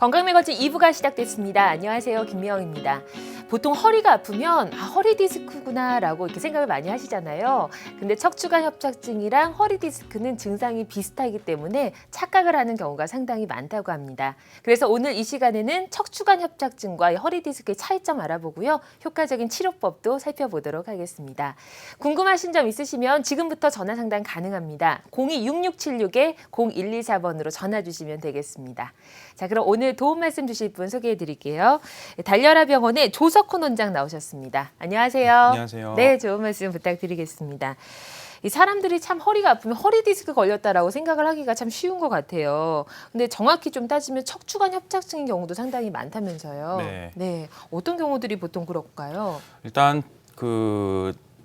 건강매거진 2부가 시작됐습니다. 안녕하세요. 김미영입니다. 보통 허리가 아프면 허리 디스크구나 라고 이렇게 생각을 많이 하시잖아요. 근데 척추관 협착증이랑 허리 디스크는 증상이 비슷하기 때문에 착각을 하는 경우가 상당히 많다고 합니다. 그래서 오늘 이 시간에는 척추관 협착증과 허리 디스크의 차이점 알아보고요. 효과적인 치료법도 살펴보도록 하겠습니다. 궁금하신 점 있으시면 지금부터 전화 상담 가능합니다. 02-6676-0124번으로 전화 주시면 되겠습니다. 자, 그럼 오늘 도움 말씀 주실 분 소개해 드릴게요. 달려라 병원의 조석훈 원장 나오셨습니다. 안녕하세요. 안녕하세요. 네, 좋은 말씀 부탁드리겠습니다. 이 사람들이 참 허리가 아프면 허리 디스크 걸렸다라고 생각을 하기가 참 쉬운 것 같아요. 근데 정확히 좀 따지면 척추관 협착증인 경우도 상당히 많다면서요. 네. 어떤 경우들이 보통 그럴까요? 일단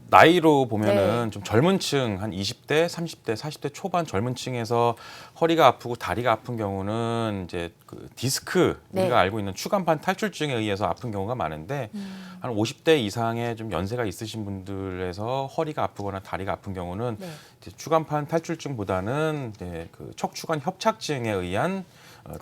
나이로 보면은 네. 좀 젊은 층, 한 20대, 30대, 40대 초반 젊은 층에서 허리가 아프고 다리가 아픈 경우는 이제 그 디스크, 네. 우리가 알고 있는 추간판 탈출증에 의해서 아픈 경우가 많은데 한 50대 이상의 좀 연세가 있으신 분들에서 허리가 아프거나 다리가 아픈 경우는 네. 이제 추간판 탈출증보다는 이제 그 척추관 협착증에 의한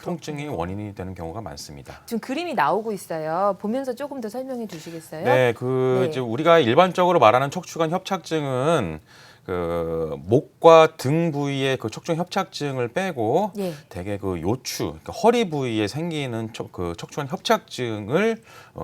통증이 원인이 되는 경우가 많습니다. 지금 그림이 나오고 있어요. 보면서 조금 더 설명해 주시겠어요? 네, 네. 이제 우리가 일반적으로 말하는 척추관 협착증은 그 목과 등 부위의 그 척추관 협착증을 빼고 예. 대개 그 요추, 그러니까 허리 부위에 생기는 그 척추관 협착증을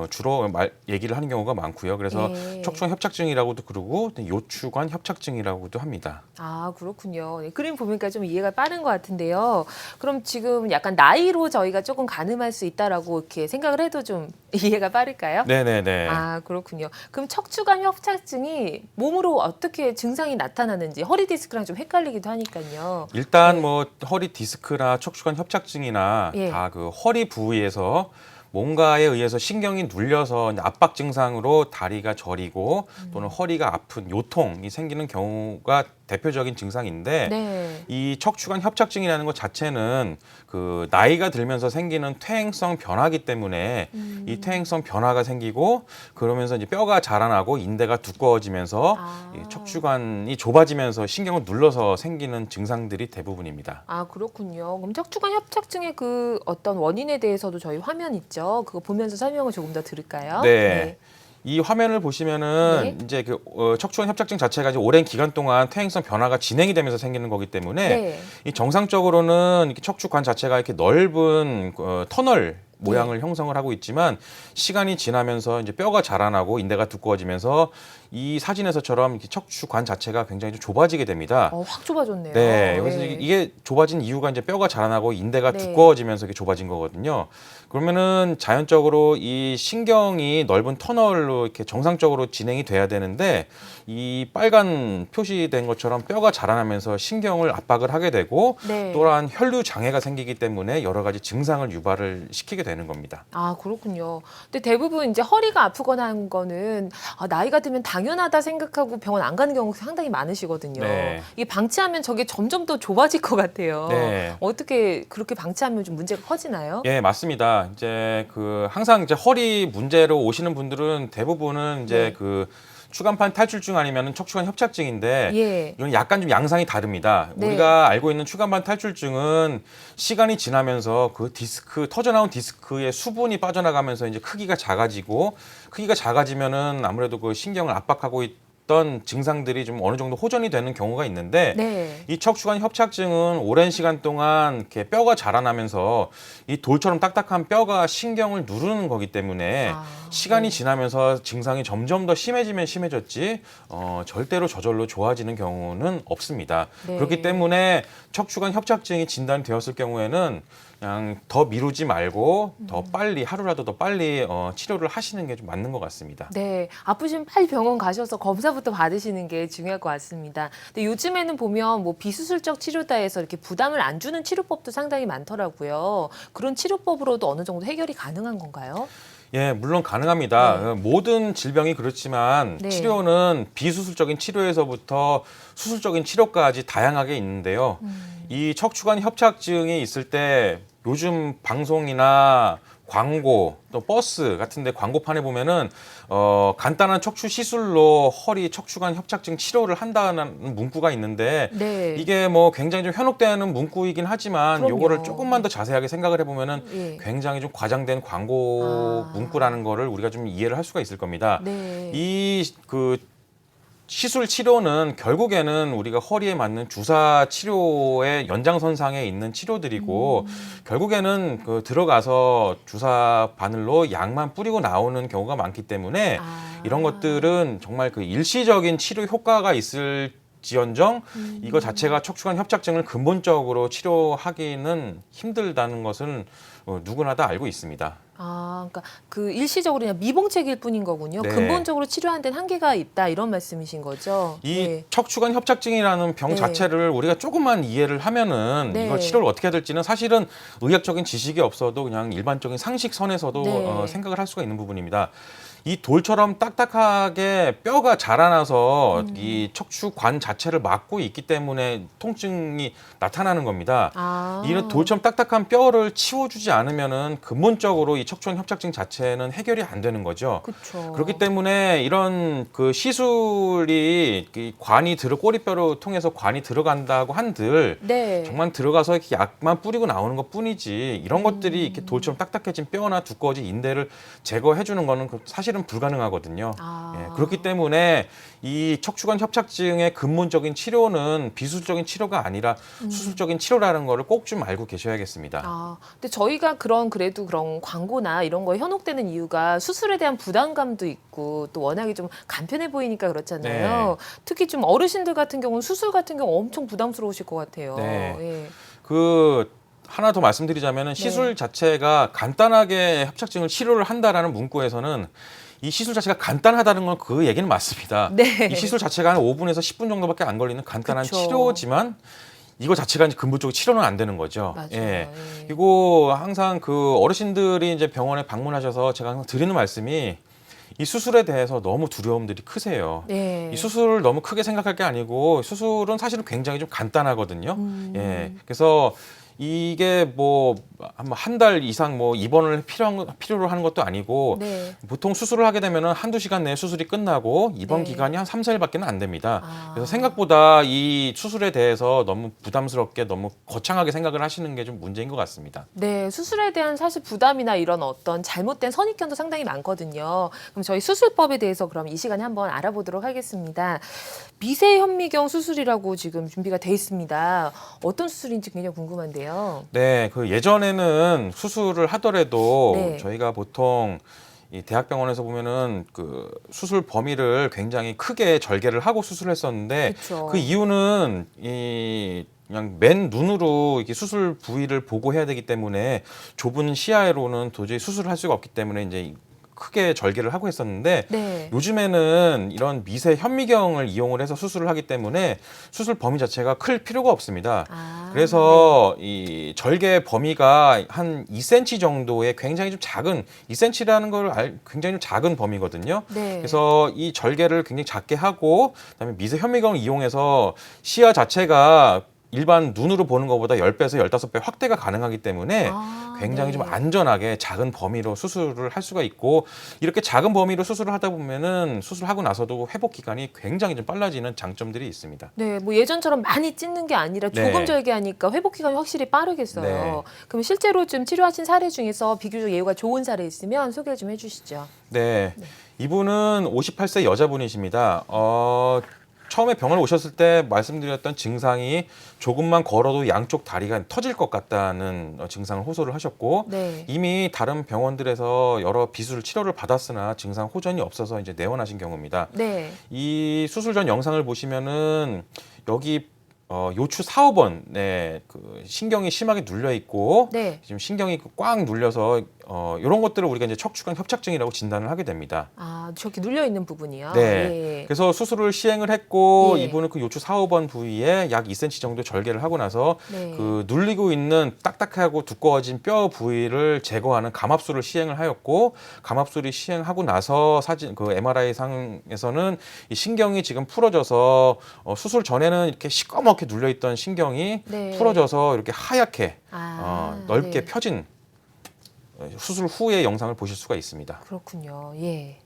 주로 얘기를 하는 경우가 많고요. 그래서 예. 척추관 협착증이라고도 그러고 요추관 협착증이라고도 합니다. 아, 그렇군요. 네, 그림 보니까 좀 이해가 빠른 것 같은데요. 그럼 지금 약간 나이로 저희가 조금 가늠할 수 있다라고 이렇게 생각을 해도 좀 이해가 빠를까요? 네네네. 아, 그렇군요. 그럼 척추관 협착증이 몸으로 어떻게 증상이 나타나는지 허리 디스크랑 좀 헷갈리기도 하니까요. 일단 네. 뭐 허리 디스크나 척추관 협착증이나 예. 다 그 허리 부위에서 뭔가에 의해서 신경이 눌려서 압박 증상으로 다리가 저리고 또는 허리가 아픈 요통이 생기는 경우가 대표적인 증상인데 네. 이 척추관 협착증이라는 것 자체는 그 나이가 들면서 생기는 퇴행성 변화기 때문에 이 퇴행성 변화가 생기고 그러면서 이제 뼈가 자라나고 인대가 두꺼워지면서 이 척추관이 좁아지면서 신경을 눌러서 생기는 증상들이 대부분입니다. 아, 그렇군요. 그럼 척추관 협착증의 그 어떤 원인에 대해서도 저희 화면 있죠. 그거 보면서 설명을 조금 더 들을까요? 네. 이 화면을 보시면은 네. 이제 그 척추관 협착증 자체가 이제 오랜 기간 동안 퇴행성 변화가 진행이 되면서 생기는 거기 때문에 네. 이 정상적으로는 이렇게 척추관 자체가 이렇게 넓은 터널 모양을 네. 형성을 하고 있지만 시간이 지나면서 이제 뼈가 자라나고 인대가 두꺼워지면서 이 사진에서처럼 이렇게 척추관 자체가 굉장히 좀 좁아지게 됩니다. 확 좁아졌네요. 네, 그래서 네. 이게 좁아진 이유가 이제 뼈가 자라나고 인대가 네. 두꺼워지면서 이게 좁아진 거거든요. 그러면은 자연적으로 이 신경이 넓은 터널로 이렇게 정상적으로 진행이 돼야 되는데 이 빨간 표시된 것처럼 뼈가 자라나면서 신경을 압박을 하게 되고 네. 또한 혈류 장애가 생기기 때문에 여러 가지 증상을 유발을 시키게 되는 겁니다. 아, 그렇군요. 근데 대부분 이제 허리가 아프거나 한 거는 나이가 들면 당연하다 생각하고 병원 안 가는 경우가 상당히 많으시거든요. 네. 이게 방치하면 저게 점점 더 좁아질 것 같아요. 네. 어떻게 그렇게 방치하면 좀 문제가 커지나요? 예, 맞습니다. 이제 항상 이제 허리 문제로 오시는 분들은 대부분은 이제 네. 그 추간판 탈출증 아니면은 척추관 협착증인데 예. 이건 약간 좀 양상이 다릅니다. 네. 우리가 알고 있는 추간판 탈출증은 시간이 지나면서 그 터져나온 디스크의 수분이 빠져나가면서 이제 크기가 작아지면은 아무래도 그 신경을 압박하고 있던 증상들이 좀 어느 정도 호전이 되는 경우가 있는데 네. 이 척추관 협착증은 오랜 시간 동안 이렇게 뼈가 자라나면서 이 돌처럼 딱딱한 뼈가 신경을 누르는 거기 때문에 시간이 네. 지나면서 증상이 점점 더 심해지면 심해졌지 절대로 저절로 좋아지는 경우는 없습니다. 네. 그렇기 때문에 척추관 협착증이 진단되었을 경우에는 그냥 더 미루지 말고 더 빨리 하루라도 더 빨리 치료를 하시는 게 좀 맞는 것 같습니다. 네, 아프시면 빨리 병원 가셔서 검사부터 받으시는 게 중요할 것 같습니다. 근데 요즘에는 보면 뭐 비수술적 치료다에서 이렇게 부담을 안 주는 치료법도 상당히 많더라고요. 그런 치료법으로도 어느 정도 해결이 가능한 건가요? 예, 물론 가능합니다. 네. 모든 질병이 그렇지만 네. 치료는 비수술적인 치료에서부터 수술적인 치료까지 다양하게 있는데요. 이 척추관 협착증이 있을 때 요즘 방송이나 광고 또 버스 같은데 광고판에 보면은 간단한 척추 시술로 허리 척추관 협착증 치료를 한다는 문구가 있는데 네. 이게 뭐 굉장히 좀 현혹되는 문구이긴 하지만 그럼요. 요거를 조금만 더 자세하게 생각을 해보면은 예. 굉장히 좀 과장된 광고 문구라는 거를 우리가 좀 이해를 할 수가 있을 겁니다. 네. 이 그 시술 치료는 결국에는 우리가 허리에 맞는 주사 치료의 연장선상에 있는 치료들이고 결국에는 그 들어가서 주사 바늘로 약만 뿌리고 나오는 경우가 많기 때문에 이런 것들은 정말 그 일시적인 치료 효과가 있을지언정 이거 자체가 척추관 협착증을 근본적으로 치료하기는 힘들다는 것은 누구나 다 알고 있습니다. 그러니까 그 일시적으로 그냥 미봉책일 뿐인 거군요. 네. 근본적으로 치료하는 데는 한계가 있다 이런 말씀이신 거죠. 이 네. 척추관 협착증이라는 병 네. 자체를 우리가 조금만 이해를 하면은 네. 이걸 치료를 어떻게 해야 될지는 사실은 의학적인 지식이 없어도 그냥 일반적인 상식선에서도 네. 생각을 할 수가 있는 부분입니다. 이 돌처럼 딱딱하게 뼈가 자라나서 이 척추관 자체를 막고 있기 때문에 통증이 나타나는 겁니다. 이런 돌처럼 딱딱한 뼈를 치워주지 않으면은 근본적으로 이 척추관 협착증 자체는 해결이 안 되는 거죠. 그렇죠. 그렇기 때문에 이런 그 시술이 꼬리뼈를 통해서 관이 들어간다고 한들 네. 정말 들어가서 이렇게 약만 뿌리고 나오는 것 뿐이지 이런 것들이 이렇게 돌처럼 딱딱해진 뼈나 두꺼워진 인대를 제거해 주는 거는 사실은 불가능하거든요. 예, 그렇기 때문에 이 척추관 협착증의 근본적인 치료는 비수술적인 치료가 아니라 수술적인 치료라는 거를 꼭 좀 알고 계셔야겠습니다. 근데 저희가 그래도 그런 광고나 이런 거에 현혹되는 이유가 수술에 대한 부담감도 있고 또 워낙에 좀 간편해 보이니까 그렇잖아요. 네. 특히 좀 어르신들 같은 경우는 수술 같은 경우 엄청 부담스러우실 것 같아요. 네. 예. 하나 더 말씀드리자면 시술 자체가 간단하게 협착증을 치료를 한다라는 문구에서는 이 시술 자체가 간단하다는 건 그 얘기는 맞습니다. 네. 이 시술 자체가 한 5분에서 10분 정도밖에 안 걸리는 간단한 그쵸. 치료지만 이거 자체가 이제 근본적으로 치료는 안 되는 거죠. 맞아요. 예. 예. 그리고 항상 그 어르신들이 이제 병원에 방문하셔서 제가 항상 드리는 말씀이 이 수술에 대해서 너무 두려움들이 크세요. 네. 이 수술을 너무 크게 생각할 게 아니고 수술은 사실은 굉장히 좀 간단하거든요. 예. 그래서 이게 뭐 한 달 이상 뭐 입원을 필요로 하는 것도 아니고 네. 보통 수술을 하게 되면은 한두 시간 내에 수술이 끝나고 입원 네. 기간이 한 3, 4일밖에 안 됩니다. 그래서 생각보다 이 수술에 대해서 너무 부담스럽게 너무 거창하게 생각을 하시는 게 좀 문제인 것 같습니다. 네, 수술에 대한 사실 부담이나 이런 어떤 잘못된 선입견도 상당히 많거든요. 그럼 저희 수술법에 대해서 그럼 이 시간에 한번 알아보도록 하겠습니다. 미세현미경 수술이라고 지금 준비가 돼 있습니다. 어떤 수술인지 굉장히 궁금한데요. 네, 그 예전에는 수술을 하더라도 네. 저희가 보통 이 대학병원에서 보면은 그 수술 범위를 굉장히 크게 절개를 하고 수술했었는데 그쵸. 그 이유는 그냥 맨 눈으로 이렇게 수술 부위를 보고 해야 되기 때문에 좁은 시야로는 도저히 수술을 할 수가 없기 때문에 이제 크게 절개를 하고 했었는데 네. 요즘에는 이런 미세 현미경을 이용을 해서 수술을 하기 때문에 수술 범위 자체가 클 필요가 없습니다. 그래서 이 절개 범위가 한 2cm 정도의 굉장히 좀 작은 2cm라는 걸 굉장히 좀 작은 범위거든요. 네. 그래서 이 절개를 굉장히 작게 하고 그다음에 미세 현미경을 이용해서 시야 자체가 일반 눈으로 보는 것보다 10배에서 15배 확대가 가능하기 때문에 굉장히 네. 좀 안전하게 작은 범위로 수술을 할 수가 있고 이렇게 작은 범위로 수술을 하다 보면은 수술하고 나서도 회복 기간이 굉장히 좀 빨라지는 장점들이 있습니다. 네, 뭐 예전처럼 많이 찢는 게 아니라 조금 네. 절개하니까 회복 기간이 확실히 빠르겠어요. 네. 그럼 실제로 좀 치료하신 사례 중에서 비교적 예후가 좋은 사례 있으면 소개 좀 해주시죠. 네. 이분은 58세 여자분이십니다. 처음에 병원에 오셨을 때 말씀드렸던 증상이 조금만 걸어도 양쪽 다리가 터질 것 같다는 증상을 호소를 하셨고 네. 이미 다른 병원들에서 여러 비수술 치료를 받았으나 증상 호전이 없어서 이제 내원하신 경우입니다. 네. 이 수술 전 영상을 보시면은 여기 요추 4, 5번에 그 신경이 심하게 눌려 있고 네. 지금 신경이 꽉 눌려서 이런 것들을 우리가 이제 척추관 협착증이라고 진단을 하게 됩니다. 저렇게 눌려 있는 부분이요. 네. 예. 그래서 수술을 시행을 했고 예. 이분은 그 요추 4, 5번 부위에 약 2cm 정도 절개를 하고 나서 네. 그 눌리고 있는 딱딱하고 두꺼워진 뼈 부위를 제거하는 감압술을 시행을 하였고 감압술이 시행하고 나서 그 MRI 상에서는 이 신경이 지금 풀어져서 수술 전에는 이렇게 시꺼멓게 눌려 있던 신경이 네. 풀어져서 이렇게 하얗게 넓게 네. 펴진 수술 후의 영상을 보실 수가 있습니다. 그렇군요. 예.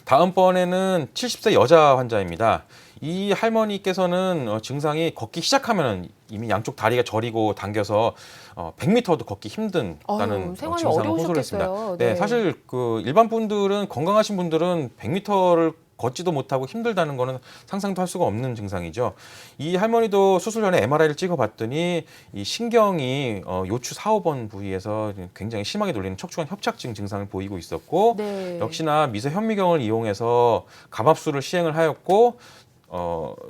다음번에는 70세 여자 환자입니다. 이 할머니께서는 증상이 걷기 시작하면 이미 양쪽 다리가 저리고 당겨서 100m도 걷기 힘든다는 생활이 증상을 호소를 했습니다. 어려우셨겠어요. 네, 네. 사실 그 일반 분들은 건강하신 분들은 100m를 걷지도 못하고 힘들다는 거는 상상도 할 수가 없는 증상이죠. 이 할머니도 수술 전에 MRI를 찍어봤더니 이 신경이 요추 4, 5번 부위에서 굉장히 심하게 돌리는 척추관 협착증 증상을 보이고 있었고 네. 역시나 미세 현미경을 이용해서 감압술을 시행을 하였고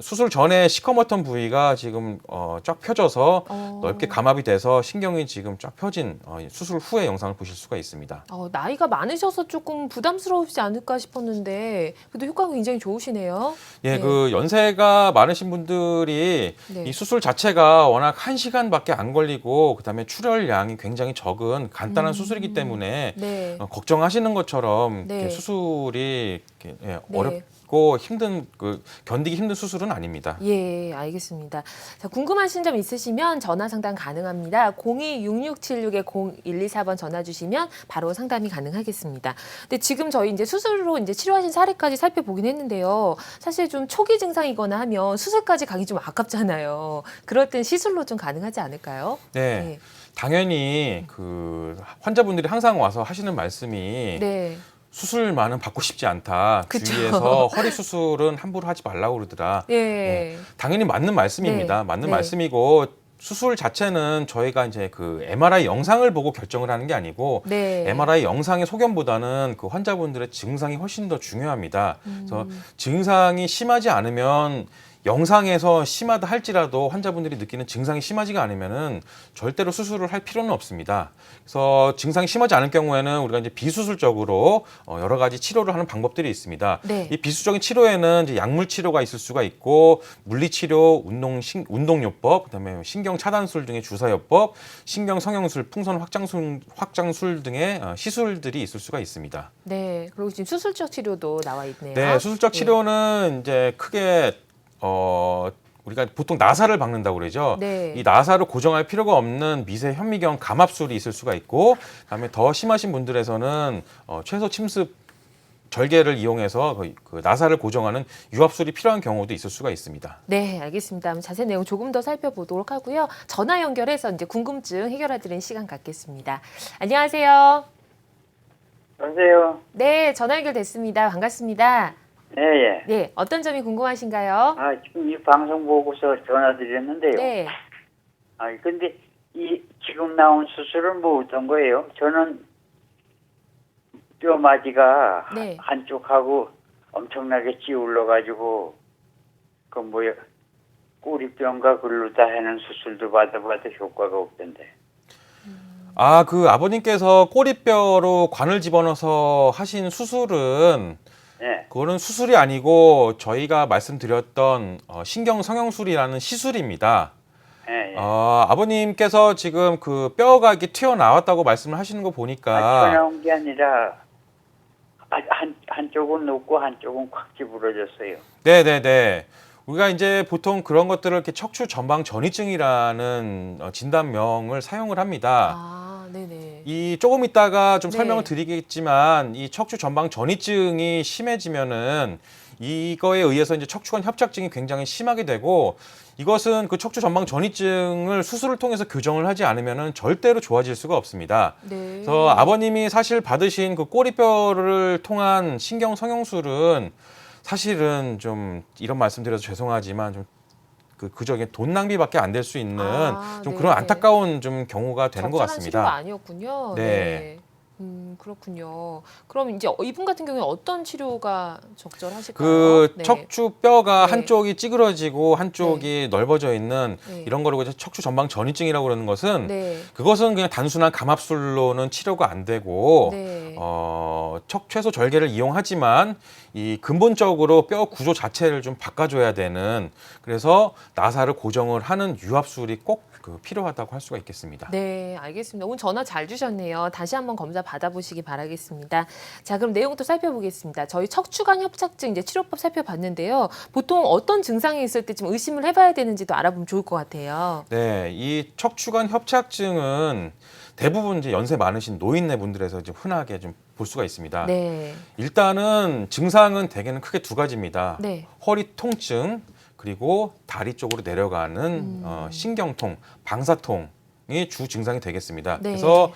수술 전에 시커멓던 부위가 지금 쫙 펴져서 넓게 감압이 돼서 신경이 지금 쫙 펴진 수술 후의 영상을 보실 수가 있습니다. 나이가 많으셔서 조금 부담스러우시지 않을까 싶었는데 그래도 효과가 굉장히 좋으시네요. 예, 네. 그 연세가 많으신 분들이 네. 이 수술 자체가 워낙 1시간밖에 안 걸리고 그다음에 출혈량이 굉장히 적은 간단한 수술이기 때문에 네. 걱정하시는 것처럼 네. 이렇게 수술이 이렇게, 네. 어렵고 힘든 견디기 힘든 수술은 아닙니다. 예, 알겠습니다. 자, 궁금하신 점 있으시면 전화 상담 가능합니다. 02-6676-0124번 전화 주시면 바로 상담이 가능하겠습니다. 근데 지금 저희 이제 수술로 이제 치료하신 사례까지 살펴보긴 했는데요. 사실 좀 초기 증상이거나 하면 수술까지 가기 좀 아깝잖아요. 그럴 땐 시술로 좀 가능하지 않을까요? 네. 당연히 그 환자분들이 항상 와서 하시는 말씀이 네. 수술만은 받고 싶지 않다. 그쵸. 주위에서 허리 수술은 함부로 하지 말라고 그러더라. 예. 당연히 맞는 말씀입니다. 네. 맞는 네. 말씀이고 수술 자체는 저희가 이제 그 MRI 영상을 보고 결정을 하는 게 아니고 네. MRI 영상의 소견보다는 그 환자분들의 증상이 훨씬 더 중요합니다. 그래서 증상이 심하지 않으면 영상에서 심하다 할지라도 환자분들이 느끼는 증상이 심하지가 않으면은 절대로 수술을 할 필요는 없습니다. 그래서 증상이 심하지 않을 경우에는 우리가 이제 비수술적으로 여러 가지 치료를 하는 방법들이 있습니다. 네. 이 비수적인 치료에는 이제 약물 치료가 있을 수가 있고 물리 치료, 운동요법, 그다음에 신경 차단술 등의 주사요법, 신경 성형술, 풍선 확장술 등의 시술들이 있을 수가 있습니다. 네. 그리고 지금 수술적 치료도 나와 있네요. 네, 수술적 예. 치료는 이제 크게 우리가 보통 나사를 박는다고 그러죠. 네. 이 나사를 고정할 필요가 없는 미세 현미경 감압술이 있을 수가 있고, 그다음에 더 심하신 분들에서는 최소 침습 절개를 이용해서 그 나사를 고정하는 유압술이 필요한 경우도 있을 수가 있습니다. 네, 알겠습니다. 그럼 자세한 내용 조금 더 살펴보도록 하고요. 전화 연결해서 이제 궁금증 해결해드리는 시간 갖겠습니다. 안녕하세요. 여보세요? 네, 전화 연결됐습니다. 반갑습니다. 예, 예. 네, 어떤 점이 궁금하신가요? 지금 이 방송 보고서 전화드렸는데요. 네, 근데 지금 나온 수술은 뭐 어떤 거예요? 저는 뼈마디가 네. 한쪽하고 엄청나게 찌울러가지고, 꼬리뼈인가 글로 다 하는 수술도 받아봐도 효과가 없던데. 그 아버님께서 꼬리뼈로 관을 집어넣어서 하신 수술은 예. 그거는 수술이 아니고 저희가 말씀드렸던 신경 성형술이라는 시술입니다. 예, 예. 아버님께서 지금 그 뼈가 이렇게 튀어나왔다고 말씀을 하시는 거 보니까 튀어나온 게 아니라, 한쪽은 높고 한쪽은 콱 찌부러졌어요. 네네네. 우리가 이제 보통 그런 것들을 이렇게 척추 전방 전이증이라는 진단명을 사용을 합니다. 네네. 이 조금 있다가 좀 네. 설명을 드리겠지만 이 척추 전방 전이증이 심해지면은 이거에 의해서 이제 척추관 협착증이 굉장히 심하게 되고 이것은 그 척추 전방 전이증을 수술을 통해서 교정을 하지 않으면은 절대로 좋아질 수가 없습니다. 네. 그래서 아버님이 사실 받으신 그 꼬리뼈를 통한 신경 성형술은 사실은 좀 이런 말씀드려서 죄송하지만 좀 그저 돈 낭비밖에 안 될 수 있는 좀 네. 그런 안타까운 좀 경우가 되는 것 적절한 같습니다. 치료가 아니었군요. 네. 네. 그렇군요. 그럼 이제 이분 같은 경우에 어떤 치료가 적절하실까요? 그 네. 척추 뼈가 네. 한쪽이 찌그러지고 한쪽이 넓어져 있는 네. 이런 거를 이제 척추 전방 전이증이라고 그러는 것은 네. 그것은 그냥 단순한 감압술로는 치료가 안 되고 네. 최소 절개를 이용하지만 이 근본적으로 뼈 구조 자체를 좀 바꿔줘야 되는 그래서 나사를 고정을 하는 유압술이 꼭 필요하다고 할 수가 있겠습니다. 네, 알겠습니다. 오늘 전화 잘 주셨네요. 다시 한번 검사 받아보시기 바라겠습니다. 자, 그럼 내용도 살펴보겠습니다. 저희 척추관 협착증 이제 치료법 살펴봤는데요. 보통 어떤 증상이 있을 때 좀 의심을 해봐야 되는지도 알아보면 좋을 것 같아요. 네, 이 척추관 협착증은 대부분 이제 연세 많으신 노인네 분들에서 좀 흔하게 좀 볼 수가 있습니다. 네, 일단은 증상은 대개는 크게 두 가지입니다. 네, 허리 통증 그리고 다리 쪽으로 내려가는 신경통, 방사통이 주 증상이 되겠습니다. 네. 그래서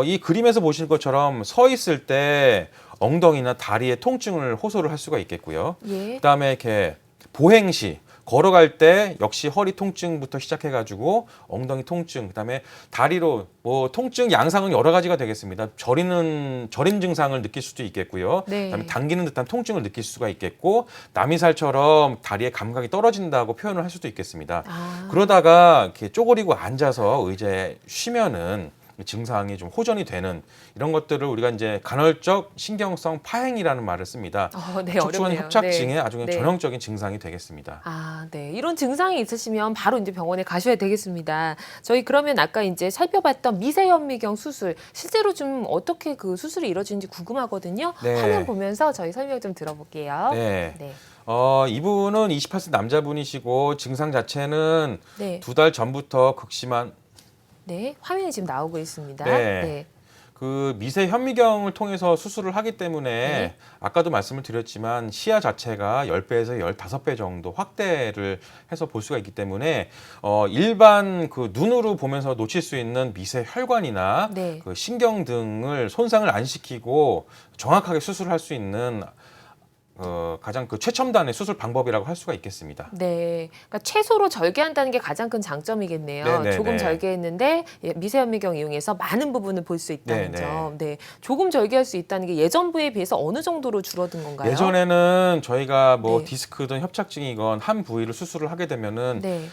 이 그림에서 보실 것처럼 서 있을 때 엉덩이나 다리에 통증을 호소를 할 수가 있겠고요. 예, 그다음에 이렇게 보행 시 걸어갈 때 역시 허리 통증부터 시작해가지고 엉덩이 통증, 그다음에 다리로 뭐 통증 양상은 여러 가지가 되겠습니다. 저림 증상을 느낄 수도 있겠고요. 네. 그다음에 당기는 듯한 통증을 느낄 수가 있겠고 남이살처럼 다리에 감각이 떨어진다고 표현을 할 수도 있겠습니다. 아, 그러다가 이렇게 쪼그리고 앉아서 의자에 쉬면은 증상이 좀 호전이 되는 이런 것들을 우리가 이제 간헐적 신경성 파행이라는 말을 씁니다. 네, 척추관 어렵네요. 협착증의 네. 아주 그냥 네. 전형적인 증상이 되겠습니다. 아, 네. 이런 증상이 있으시면 바로 이제 병원에 가셔야 되겠습니다. 저희 그러면 아까 이제 살펴봤던 미세현미경 수술, 실제로 좀 어떻게 그 수술이 이루어지는지 궁금하거든요. 네. 화면 보면서 저희 설명 좀 들어볼게요. 네. 네. 이분은 28세 남자분이시고 증상 자체는 네. 2달 전부터 극심한 네. 화면이 지금 나오고 있습니다. 네. 네. 그 미세 현미경을 통해서 수술을 하기 때문에 네. 아까도 말씀을 드렸지만 시야 자체가 10배에서 15배 정도 확대를 해서 볼 수가 있기 때문에 일반 그 눈으로 보면서 놓칠 수 있는 미세 혈관이나 네. 그 신경 등을 손상을 안 시키고 정확하게 수술을 할 수 있는 가장 그 최첨단의 수술 방법이라고 할 수가 있겠습니다. 네, 그러니까 최소로 절개한다는 게 가장 큰 장점이겠네요. 네네네. 조금 절개했는데 미세현미경 이용해서 많은 부분을 볼 수 있다는 네네. 점. 네, 조금 절개할 수 있다는 게 예전부에 비해서 어느 정도로 줄어든 건가요? 예전에는 저희가 뭐 네. 디스크든 협착증이건 한 부위를 수술을 하게 되면은 네,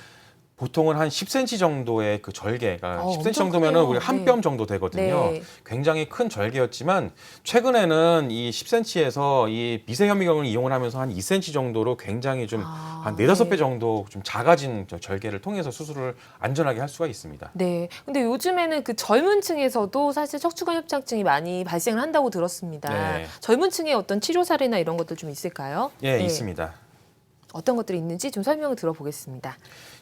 보통은 한 10cm 정도의 그 절개가 10cm 엄청 정도면은 크네요. 우리 한 네. 뼘 정도 되거든요. 네. 굉장히 큰 절개였지만 최근에는 이 10cm에서 이 미세현미경을 이용을 하면서 한 2cm 정도로 굉장히 좀 한 네. 4-5배 정도 좀 작아진 저 절개를 통해서 수술을 안전하게 할 수가 있습니다. 네. 근데 요즘에는 그 젊은 층에서도 사실 척추관 협착증이 많이 발생을 한다고 들었습니다. 네. 젊은 층의 어떤 치료 사례나 이런 것들 좀 있을까요? 예, 네. 있습니다. 어떤 것들이 있는지 좀 설명을 들어보겠습니다.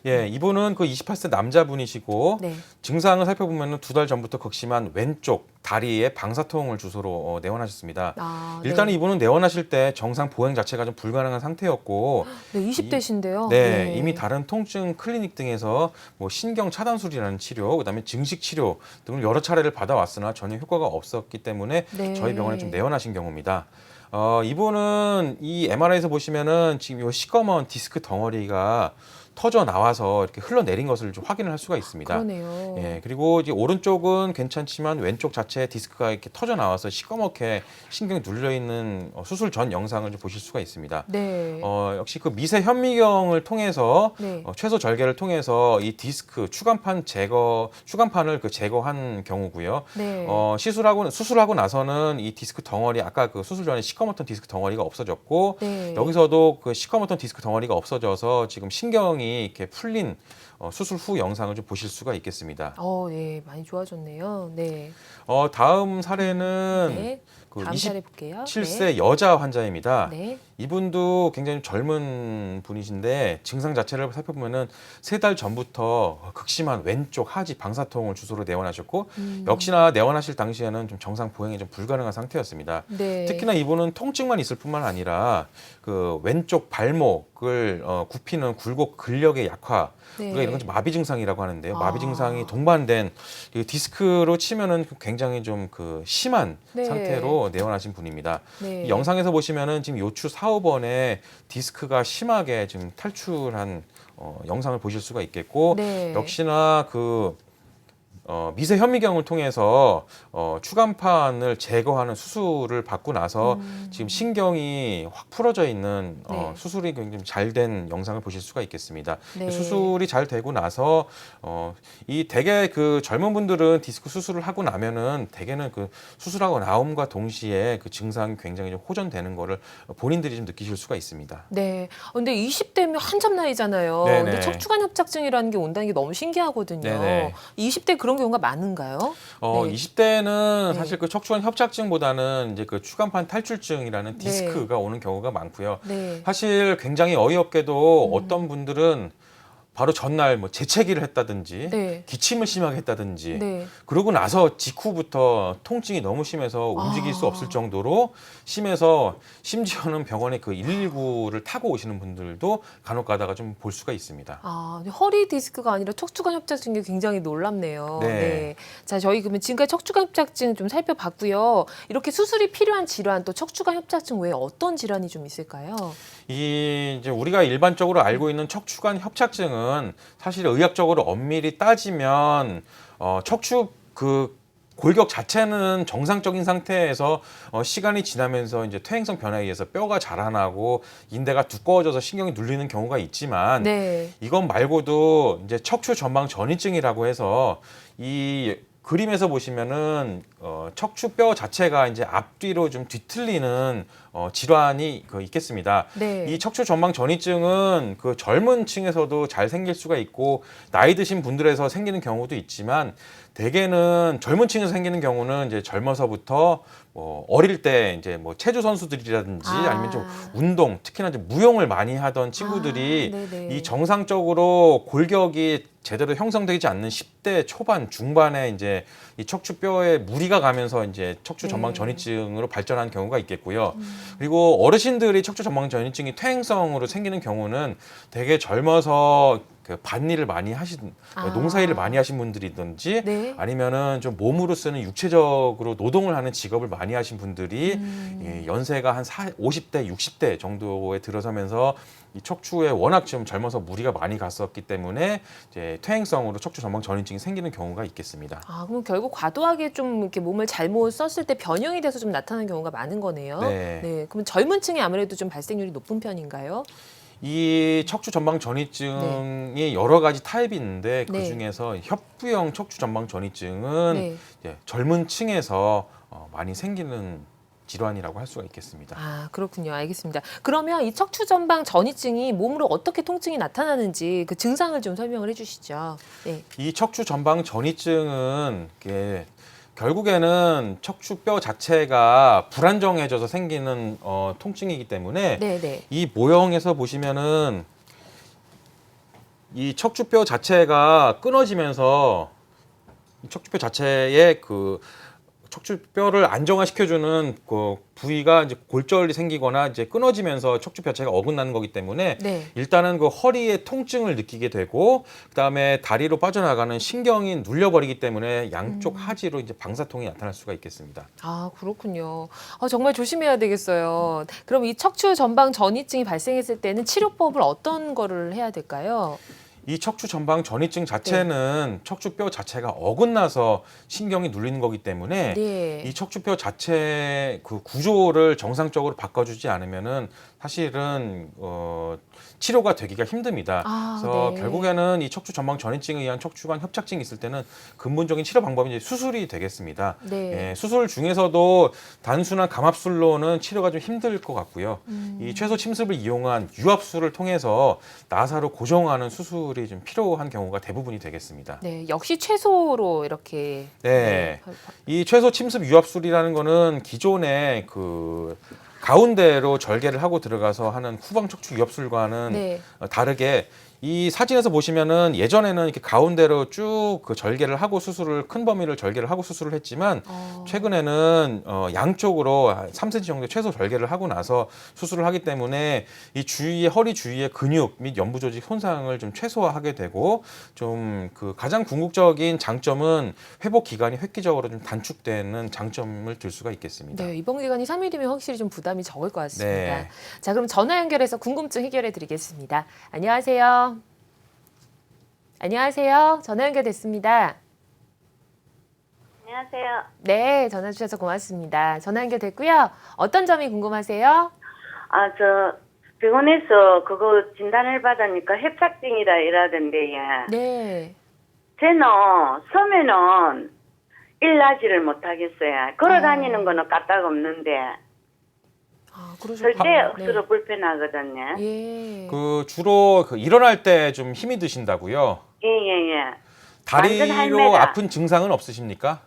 예, 이분은 그 28세 남자분이시고 네. 증상을 살펴보면 2달 전부터 극심한 왼쪽 다리에 방사통을 주소로 내원하셨습니다. 아, 일단은 네. 이분은 내원하실 때 정상 보행 자체가 좀 불가능한 상태였고 네, 20대신데요. 네, 이미 다른 통증 클리닉 등에서 뭐 신경 차단술이라는 치료, 그다음에 증식 치료 등을 여러 차례를 받아왔으나 전혀 효과가 없었기 때문에 네. 저희 병원에 좀 내원하신 경우입니다. 이분은 이 MRI에서 보시면은 지금 요 시꺼먼 디스크 덩어리가 터져 나와서 이렇게 흘러내린 것을 좀 확인을 할 수가 있습니다. 그러네요. 예, 그리고 이제 오른쪽은 괜찮지만 왼쪽 자체에 디스크가 이렇게 터져 나와서 시꺼멓게 신경이 눌려 있는 수술 전 영상을 좀 보실 수가 있습니다. 네. 역시 그 미세 현미경을 통해서 네. 최소 절개를 통해서 이 디스크 추간판을 그 제거한 경우고요. 네. 수술하고 나서는 이 디스크 덩어리 아까 그 수술 전에 시커멓던 디스크 덩어리가 없어졌고 네. 여기서도 그 시커멓던 디스크 덩어리가 없어져서 지금 신경이 이렇게 풀린 수술 후 영상을 좀 보실 수가 있겠습니다. 네, 많이 좋아졌네요. 네. 다음 사례는 네. 그 다음 사례 볼게요. 27세 여자 환자입니다. 네. 이분도 굉장히 젊은 분이신데 증상 자체를 살펴보면은 3달 전부터 극심한 왼쪽 하지 방사통을 주소로 내원하셨고 역시나 내원하실 당시에는 좀 정상 보행이 좀 불가능한 상태였습니다. 네. 특히나 이분은 통증만 있을 뿐만 아니라 그 왼쪽 발목을 굽히는 굴곡 근력의 약화, 네. 우리가 이런 건 마비 증상이라고 하는데요. 마비 아. 증상이 동반된 이 디스크로 치면은 굉장히 좀 그 심한 네. 상태로 내원하신 분입니다. 네. 이 영상에서 보시면은 지금 요추 4호번에 디스크가 심하게 지금 탈출한 영상을 보실 수가 있겠고 네. 역시나 그 미세 현미경을 통해서 추간판을 제거하는 수술을 받고 나서 지금 신경이 확 풀어져 있는 네. 수술이 굉장히 잘 된 영상을 보실 수가 있겠습니다. 네. 수술이 잘 되고 나서 이 대개 그 젊은 분들은 디스크 수술을 하고 나면은 대개는 그 수술하고 나옴과 동시에 그 증상이 굉장히 좀 호전되는 거를 본인들이 좀 느끼실 수가 있습니다. 네. 근데 20대면 한참 나이잖아요. 네네. 근데 척추관 협착증이라는 게 온다는 게 너무 신기하거든요. 네네. 20대 그런 경우가 많은가요? 네. 20대는 네. 사실 그 척추관 협착증보다는 이제 그 추간판 탈출증이라는 디스크가 오는 경우가 많고요. 네. 사실 굉장히 어이없게도 어떤 분들은 바로 전날 뭐 재채기를 했다든지 네. 기침을 심하게 했다든지 네. 그러고 나서 직후부터 통증이 너무 심해서 움직일 수 없을 정도로 심해서 심지어는 병원에 그 119를 타고 오시는 분들도 간혹 가다가 좀 볼 수가 있습니다. 근데 허리 디스크가 아니라 척추관 협착증이 굉장히 놀랍네요. 네. 자, 저희 그러면 지금까지 척추관 협착증 좀 살펴봤고요. 이렇게 수술이 필요한 질환 또 척추관 협착증 외에 어떤 질환이 좀 있을까요? 이 이제 우리가 일반적으로 알고 있는 척추관 협착증은 사실 의학적으로 엄밀히 따지면 척추 그 골격 자체는 정상적인 상태에서 시간이 지나면서 이제 퇴행성 변화에 의해서 뼈가 자라나고 인대가 두꺼워져서 신경이 눌리는 경우가 있지만 네. 이것 말고도 이제 척추 전방 전이증이라고 해서 이 그림에서 보시면은 척추뼈 자체가 이제 앞뒤로 좀 뒤틀리는 질환이 있겠습니다. 네. 이 척추 전방 전이증은 그 젊은 층에서도 잘 생길 수가 있고 나이 드신 분들에서 생기는 경우도 있지만 대개는 젊은 층에서 생기는 경우는 이제 젊어서부터 어릴 때 이제 뭐 체조 선수들이라든지 아니면 좀 운동, 특히나 이제 무용을 많이 하던 친구들이 네네. 이 정상적으로 골격이 제대로 형성되지 않는 10대 초반, 중반에 이제 이 척추뼈에 무리가 가면서 이제 척추 전방 전이증으로 발전하는 경우가 있겠고요. 그리고 어르신들이 척추 전방 전이증이 퇴행성으로 생기는 경우는 되게 젊어서 그 밭일을 많이 하신 농사일을 많이 하신 분들이든지 네. 아니면은 좀 몸으로 쓰는 육체적으로 노동을 하는 직업을 많이 하신 분들이 연세가 한 50대, 60대 정도에 들어서면서 이 척추에 워낙 좀 젊어서 무리가 많이 갔었기 때문에 이제 퇴행성으로 척추 전방 전이증이 생기는 경우가 있겠습니다. 그럼 결국 과도하게 좀 이렇게 몸을 잘못 썼을 때 변형이 돼서 좀 나타나는 경우가 많은 거네요. 네. 그럼 젊은 층이 아무래도 좀 발생률이 높은 편인가요? 이 척추 전방 전이증이 여러 가지 타입이 있는데 그 중에서 협부형 척추 전방 전이증은 이제 젊은 층에서 많이 생기는 질환이라고 할 수가 있겠습니다. 그렇군요. 알겠습니다. 그러면 이 척추 전방 전이증이 몸으로 어떻게 통증이 나타나는지 그 증상을 좀 설명을 해주시죠. 네. 이 척추 전방 전이증은 결국에는 척추뼈 자체가 불안정해져서 생기는 통증이기 때문에 네네. 이 모형에서 보시면은 이 척추뼈 자체가 끊어지면서 이 척추뼈 자체에 그 척추뼈를 안정화시켜주는 그 부위가 이제 골절이 생기거나 이제 끊어지면서 척추뼈 자체가 어긋나는 거기 때문에 일단은 그 허리에 통증을 느끼게 되고 그다음에 다리로 빠져나가는 신경이 눌려버리기 때문에 양쪽 하지로 이제 방사통이 나타날 수가 있겠습니다. 그렇군요. 정말 조심해야 되겠어요. 그럼 이 척추 전방 전이증이 발생했을 때는 치료법을 어떤 거를 해야 될까요? 이 척추 전방 전이증 자체는 척추뼈 자체가 어긋나서 신경이 눌리는 거기 때문에 이 척추뼈 자체 그 구조를 정상적으로 바꿔주지 않으면은 사실은 치료가 되기가 힘듭니다. 그래서 결국에는 이 척추 전방 전이증에 의한 척추관 협착증이 있을 때는 근본적인 치료 방법이 이제 수술이 되겠습니다. 수술 중에서도 단순한 감압술로는 치료가 좀 힘들 것 같고요. 이 채소 침습을 이용한 유압술을 통해서 나사로 고정하는 수술이 좀 필요한 경우가 대부분이 되겠습니다. 역시 채소로 이렇게. 이 채소 침습 유압술이라는 거는 기존에 그 가운데로 절개를 하고 들어가서 하는 후방 척추 유압술과는 다르게 이 사진에서 보시면은 예전에는 이렇게 가운데로 쭉 그 절개를 하고 수술을 큰 범위를 절개를 하고 수술을 했지만 최근에는 양쪽으로 3cm 정도 최소 절개를 하고 나서 수술을 하기 때문에 이 주위의 허리 주위의 근육 및 연부 조직 손상을 좀 최소화하게 되고 좀 그 가장 궁극적인 장점은 회복 기간이 획기적으로 좀 단축되는 장점을 들 수가 있겠습니다. 입원 기간이 3일이면 확실히 좀 부담이 적을 것 같습니다. 자, 그럼 전화 연결해서 궁금증 해결해 드리겠습니다. 안녕하세요. 안녕하세요. 전화 연결됐습니다. 안녕하세요. 네, 전화 주셔서 고맙습니다. 전화 연결됐고요. 어떤 점이 궁금하세요? 저 병원에서 그거 진단을 받으니까 협착증이라 이러던데, 예. 네. 저는 서면은 일나지를 못하겠어요. 걸어 다니는 거는 까딱 없는데 아, 그러셨군요. 절대 억수로 불편하거든요. 예. 그 주로 그 일어날 때 좀 힘이 드신다고요? 예. 다리로 완전 할매다. 아픈 증상은 없으십니까?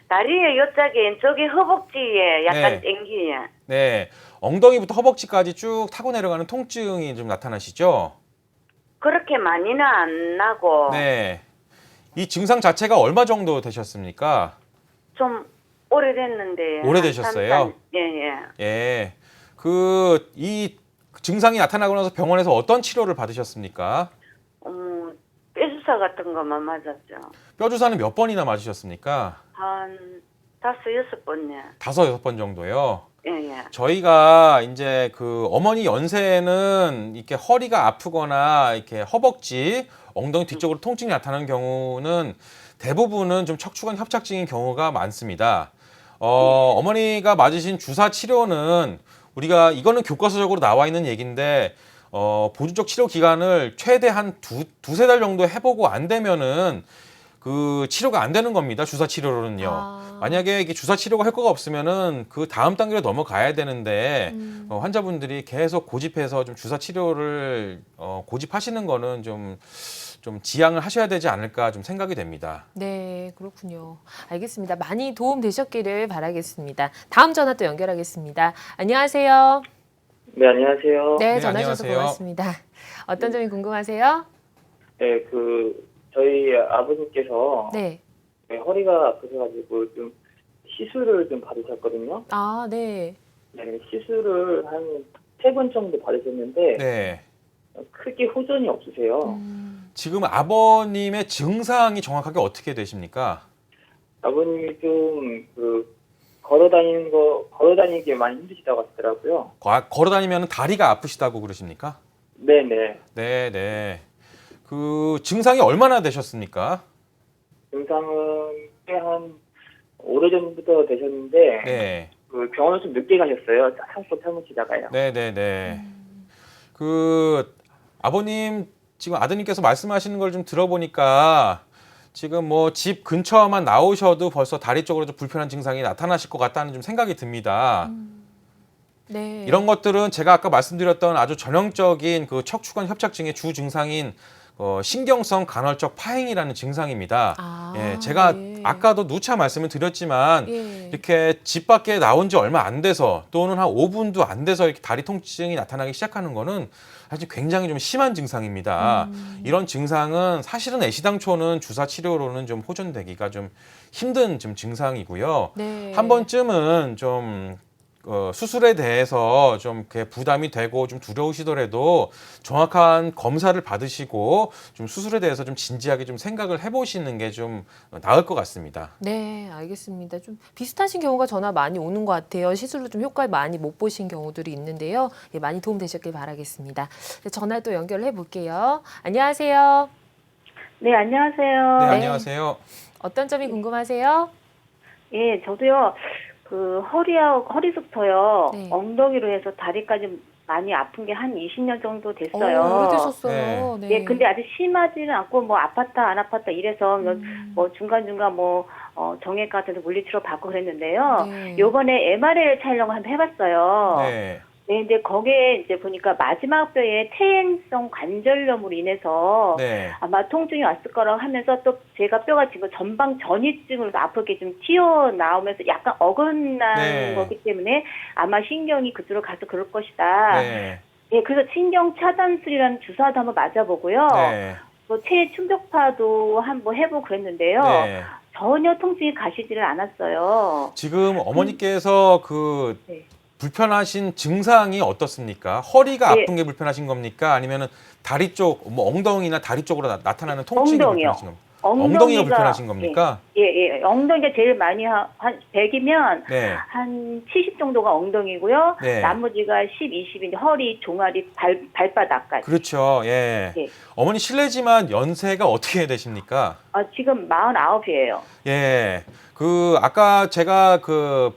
다리에 요짝에 저기 허벅지에 약간 네. 땡기요. 네. 엉덩이부터 허벅지까지 쭉 타고 내려가는 통증이 좀 나타나시죠? 그렇게 많이는 안 나고 네. 이 증상 자체가 얼마 정도 되셨습니까? 좀 오래됐는데. 오래되셨어요? 한 3, 4, 예. 예. 이 증상이 나타나고 나서 병원에서 어떤 치료를 받으셨습니까? 뼈주사 같은 것만 맞았죠. 뼈 주사는 몇 번이나 맞으셨습니까? 한 5, 6번이요. 5, 6번 정도요. 예. 저희가 이제 그 어머니 연세에는 이렇게 허리가 아프거나 이렇게 허벅지, 엉덩이 뒤쪽으로 통증이 나타나는 경우는 대부분은 좀 척추관 협착증인 경우가 많습니다. 어머니가 맞으신 주사 치료는 우리가 이거는 교과서적으로 나와 있는 얘기인데 보조적 치료 기간을 최대 한 두세 달 정도 해보고 안 되면은 그 치료가 안 되는 겁니다. 주사 치료로는요. 아. 만약에 이게 주사 치료가 효과가 없으면은 그 다음 단계로 넘어가야 되는데 환자분들이 계속 고집해서 좀 주사 치료를 고집하시는 거는 좀 지양을 하셔야 되지 않을까 좀 생각이 됩니다. 네, 그렇군요. 알겠습니다. 많이 도움 되셨기를 바라겠습니다. 다음 전화 또 연결하겠습니다. 안녕하세요. 네, 안녕하세요. 네, 네, 전화 주셔서 안녕하세요. 고맙습니다. 어떤 점이 궁금하세요? 네, 저희 아버님께서 네. 허리가 아프셔가지고 좀 시술을 좀 받으셨거든요. 아, 네. 네, 시술을 한 3번 정도 받으셨는데 네. 크게 호전이 없으세요. 지금 아버님의 증상이 정확하게 어떻게 되십니까? 아버님이 좀 걸어다니기 많이 힘드시다고 하시더라고요. 걸어 다니면 다리가 아프시다고 그러십니까? 네네. 네. 그 증상이 얼마나 되셨습니까? 증상은 꽤 한 오래전부터 되셨는데 네. 병원을 좀 늦게 가셨어요. 참으시다가요. 네. 그 아버님 지금 아드님께서 말씀하시는 걸 좀 들어보니까 지금 뭐 집 근처만 나오셔도 벌써 다리 쪽으로 좀 불편한 증상이 나타나실 것 같다는 좀 생각이 듭니다. 네. 이런 것들은 제가 아까 말씀드렸던 아주 전형적인 그 척추관 협착증의 주 증상인 신경성 간헐적 파행이라는 증상입니다. 아, 예, 제가 네. 아까도 누차 말씀을 드렸지만 예. 이렇게 집 밖에 나온 지 얼마 안 돼서 또는 한 5분도 안 돼서 이렇게 다리 통증이 나타나기 시작하는 거는 사실 굉장히 좀 심한 증상입니다. 이런 증상은 사실은 애시당초는 주사 치료로는 좀 호전되기가 좀 힘든 좀 증상이고요. 네. 한 번쯤은 좀 수술에 대해서 좀 이렇게 부담이 되고 좀 두려우시더라도 정확한 검사를 받으시고 좀 수술에 대해서 좀 진지하게 좀 생각을 해보시는 게 좀 나을 것 같습니다. 네, 알겠습니다. 좀 비슷하신 경우가 전화 많이 오는 것 같아요. 시술로 좀 효과를 많이 못 보신 경우들이 있는데요. 예, 많이 도움 되셨길 바라겠습니다. 전화 또 연결해 볼게요. 안녕하세요. 네, 안녕하세요. 네, 네. 안녕하세요. 어떤 점이 궁금하세요? 예, 저도요. 허리부터요. 네. 엉덩이로 해서 다리까지 많이 아픈 게 한 20년 정도 됐어요. 오래되셨어요. 네. 예, 근데 아직 심하지는 않고 뭐 아팠다 안 아팠다 이래서 뭐 중간중간 정액 같은 데 물리치료 받고 그랬는데요. 네. 요번에 MRI 촬영을 한번 해봤어요. 네. 네, 근데 거기에 이제 보니까 마지막 뼈에 퇴행성 관절염으로 인해서 네. 아마 통증이 왔을 거라고 하면서 또 제가 뼈가 지금 전방 전이증으로 앞으로 좀 튀어나오면서 약간 어긋난 네. 거기 때문에 아마 신경이 그쪽으로 가서 그럴 것이다. 네. 예, 그래서 신경 차단술이라는 주사도 한번 맞아보고요. 네. 또 체외 충격파도 한번 해보고 그랬는데요. 네. 전혀 통증이 가시지를 않았어요. 지금 어머니께서 네. 불편하신 증상이 어떻습니까? 허리가 네. 아픈 게 불편하신 겁니까? 아니면은 다리 쪽, 뭐 엉덩이나 다리 쪽으로 나타나는 통증이 엉덩이요. 불편하신 겁니까? 엉덩이가 불편하신 겁니까? 예. 엉덩이가 제일 많이 한 100이면 네. 한 70 정도가 엉덩이고요. 네. 나머지가 10, 20이 이제 허리, 종아리, 발바닥까지. 그렇죠. 예. 예. 어머니 실례지만 연세가 어떻게 되십니까? 지금 49이에요. 예. 아까 제가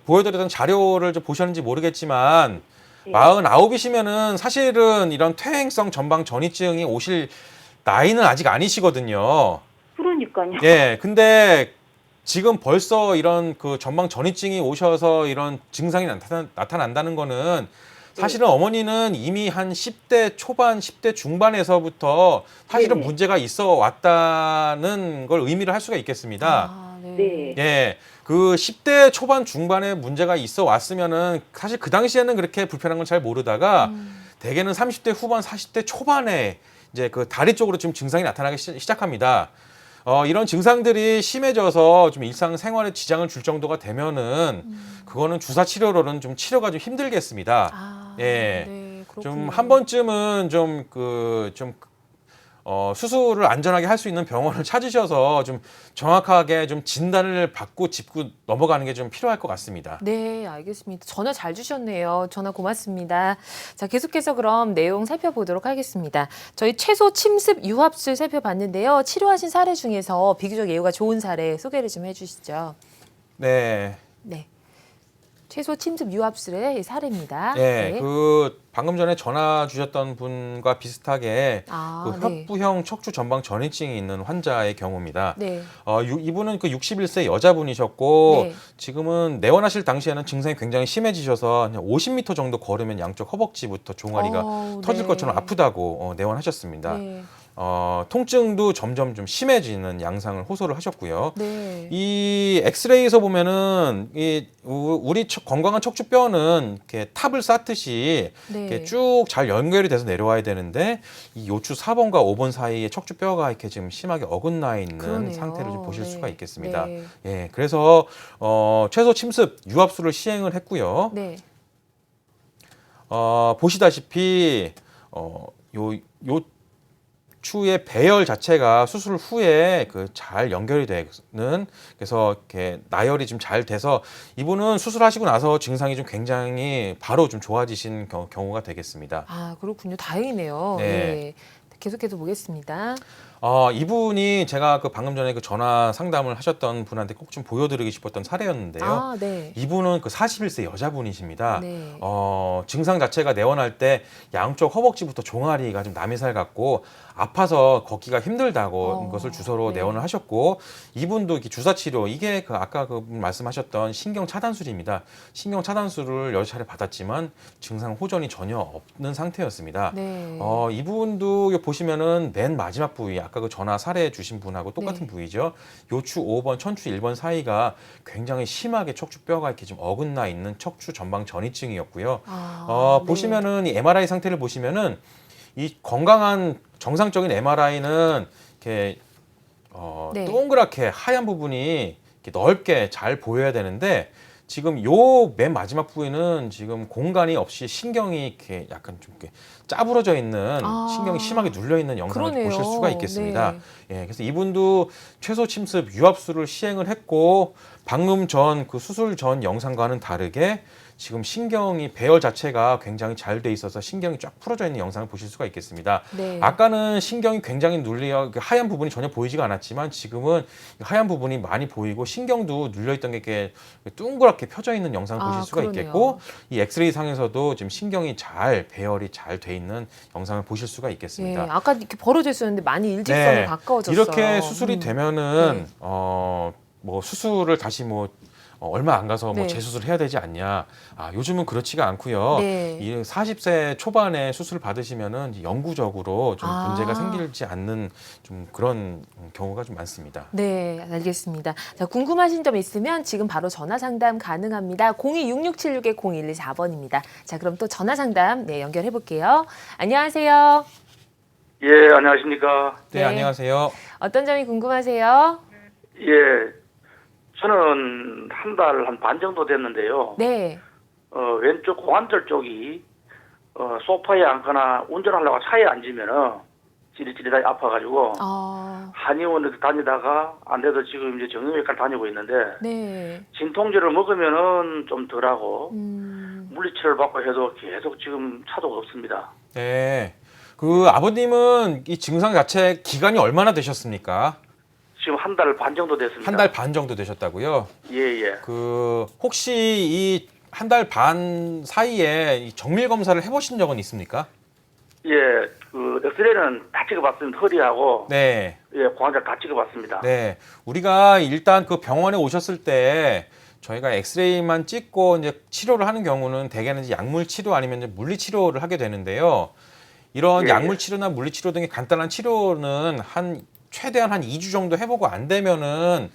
보여드렸던 자료를 좀 보셨는지 모르겠지만, 예. 49이시면은 사실은 이런 퇴행성 전방 전이증이 오실 나이는 아직 아니시거든요. 그러니까요. 예. 근데 지금 벌써 이런 전방 전이증이 오셔서 이런 증상이 나타난다는 거는 사실은 어머니는 이미 한 10대 초반, 10대 중반에서부터 사실은 네네. 문제가 있어 왔다는 걸 의미를 할 수가 있겠습니다. 네. 예. 10대 초반 중반에 문제가 있어 왔으면은 사실 그 당시에는 그렇게 불편한 건 잘 모르다가 대개는 30대 후반, 40대 초반에 이제 다리 쪽으로 좀 증상이 나타나기 시작합니다. 이런 증상들이 심해져서 좀 일상생활에 지장을 줄 정도가 되면은 그거는 주사 치료로는 좀 치료가 좀 힘들겠습니다. 예. 네, 좀 한 번쯤은 수술을 안전하게 할 수 있는 병원을 찾으셔서 좀 정확하게 좀 진단을 받고 짚고 넘어가는 게 좀 필요할 것 같습니다. 네, 알겠습니다. 전화 잘 주셨네요. 전화 고맙습니다. 자, 계속해서 그럼 내용 살펴보도록 하겠습니다. 저희 최소 침습 유합술 살펴봤는데요. 치료하신 사례 중에서 비교적 예후가 좋은 사례 소개를 좀 해주시죠. 네. 네. 최소 침습 유합술의 사례입니다. 네, 네. 방금 전에 전화 주셨던 분과 비슷하게 네. 협부형 척추 전방 전이증이 있는 환자의 경우입니다. 네. 이분은 61세 여자분이셨고 네. 지금은 내원하실 당시에는 증상이 굉장히 심해지셔서 50m 정도 걸으면 양쪽 허벅지부터 종아리가 터질 네. 것처럼 아프다고 내원하셨습니다. 네. 통증도 점점 좀 심해지는 양상을 호소를 하셨고요. 네. 이 엑스레이에서 보면은 우리 건강한 척추뼈는 이렇게 탑을 쌓듯이 네. 이렇게 쭉 잘 연결이 돼서 내려와야 되는데 이 요추 4번과 5번 사이에 척추뼈가 이렇게 지금 심하게 어긋나 있는 그러네요. 상태를 좀 보실 네. 수가 있겠습니다. 네. 예, 그래서 최소 침습 유합술을 시행을 했고요. 네. 보시다시피 추의 배열 자체가 수술 후에 잘 연결이 되는 그래서 이렇게 나열이 좀 잘 돼서 이분은 수술하시고 나서 증상이 좀 굉장히 바로 좀 좋아지신 경우가 되겠습니다. 아, 그렇군요. 다행이네요. 네. 네. 계속해서 보겠습니다. 이분이 제가 방금 전에 전화 상담을 하셨던 분한테 꼭 좀 보여드리고 싶었던 사례였는데요. 네. 이분은 41세 여자분이십니다. 네. 증상 자체가 내원할 때 양쪽 허벅지부터 종아리가 좀 남이살 같고 아파서 걷기가 힘들다고 것을 주소로 네. 내원을 하셨고 이분도 이렇게 주사 치료 이게 아까 말씀하셨던 신경 차단술입니다. 신경 차단술을 여러 차례 받았지만 증상 호전이 전혀 없는 상태였습니다. 네. 이분도 보시면은 맨 마지막 부위 아까 전화 사례 주신 분하고 똑같은 네. 부위죠. 요추 5번, 천추 1번 사이가 굉장히 심하게 척추뼈가 이렇게 좀 어긋나 있는 척추 전방 전이증이었고요. 네. 보시면은 이 MRI 상태를 보시면은 이 건강한 정상적인 MRI는 이렇게 네. 동그랗게 하얀 부분이 이렇게 넓게 잘 보여야 되는데 지금 요 맨 마지막 부위는 지금 공간이 없이 신경이 이렇게 약간 좀 이렇게 짜부러져 있는 신경이 심하게 눌려 있는 영상을 그러네요. 보실 수가 있겠습니다. 네. 예, 그래서 이분도 최소 침습 유합술을 시행을 했고 방금 전 수술 전 영상과는 다르게 지금 신경이 배열 자체가 굉장히 잘 돼 있어서 신경이 쫙 풀어져 있는 영상을 보실 수가 있겠습니다. 네. 아까는 신경이 굉장히 눌려 하얀 부분이 전혀 보이지가 않았지만 지금은 하얀 부분이 많이 보이고 신경도 눌려 있던 게 이렇게 둥그랗게 펴져 있는 영상을 보실 수가 그러네요. 있겠고 이 엑스레이 상에서도 지금 신경이 잘 배열이 잘 돼 있는 영상을 보실 수가 있겠습니다. 네. 아까 이렇게 벌어져 있었는데 많이 일직선에 가까워졌어요. 이렇게 수술이 되면은 네. 수술을 다시 얼마 안 가서 네. 재수술을 해야 되지 않냐. 요즘은 그렇지가 않고요. 네. 이 40세 초반에 수술 받으시면은 영구적으로 좀 문제가 생기지 않는 좀 그런 경우가 좀 많습니다. 네, 알겠습니다. 자, 궁금하신 점 있으면 지금 바로 전화 상담 가능합니다. 026676-0124번입니다. 자, 그럼 또 전화 상담 연결해 볼게요. 안녕하세요. 예, 안녕하십니까. 네, 네. 안녕하세요. 어떤 점이 궁금하세요? 예, 저는 한 달 한 반 정도 됐는데요. 네. 왼쪽 고관절 쪽이 소파에 앉거나 운전하려고 차에 앉으면은 찌릿찌릿하게 아파가지고 아, 한의원에 다니다가 안 돼도 지금 이제 정형외과를 다니고 있는데 네. 진통제를 먹으면은 좀 덜하고 음. 물리치료를 받고 해도 계속 지금 차도가 없습니다. 네. 그 아버님은 이 증상 자체 기간이 얼마나 되셨습니까? 지금 한 달 반 정도 됐습니다. 한 달 반 정도 되셨다고요? 예예. 그 혹시 이 한 달 반 사이에 이 정밀 검사를 해보신 적은 있습니까? 예, 그 엑스레이는 다 찍어봤습니다. 허리하고 네. 예, 고환자 다 찍어봤습니다. 네. 우리가 일단 그 병원에 오셨을 때 저희가 엑스레이만 찍고 이제 치료를 하는 경우는 대개는 이제 약물 치료 아니면 이제 물리 치료를 하게 되는데요. 이런 예, 약물 예. 치료나 물리 치료 등의 간단한 치료는 최대한 한 2주 정도 해보고 안 되면은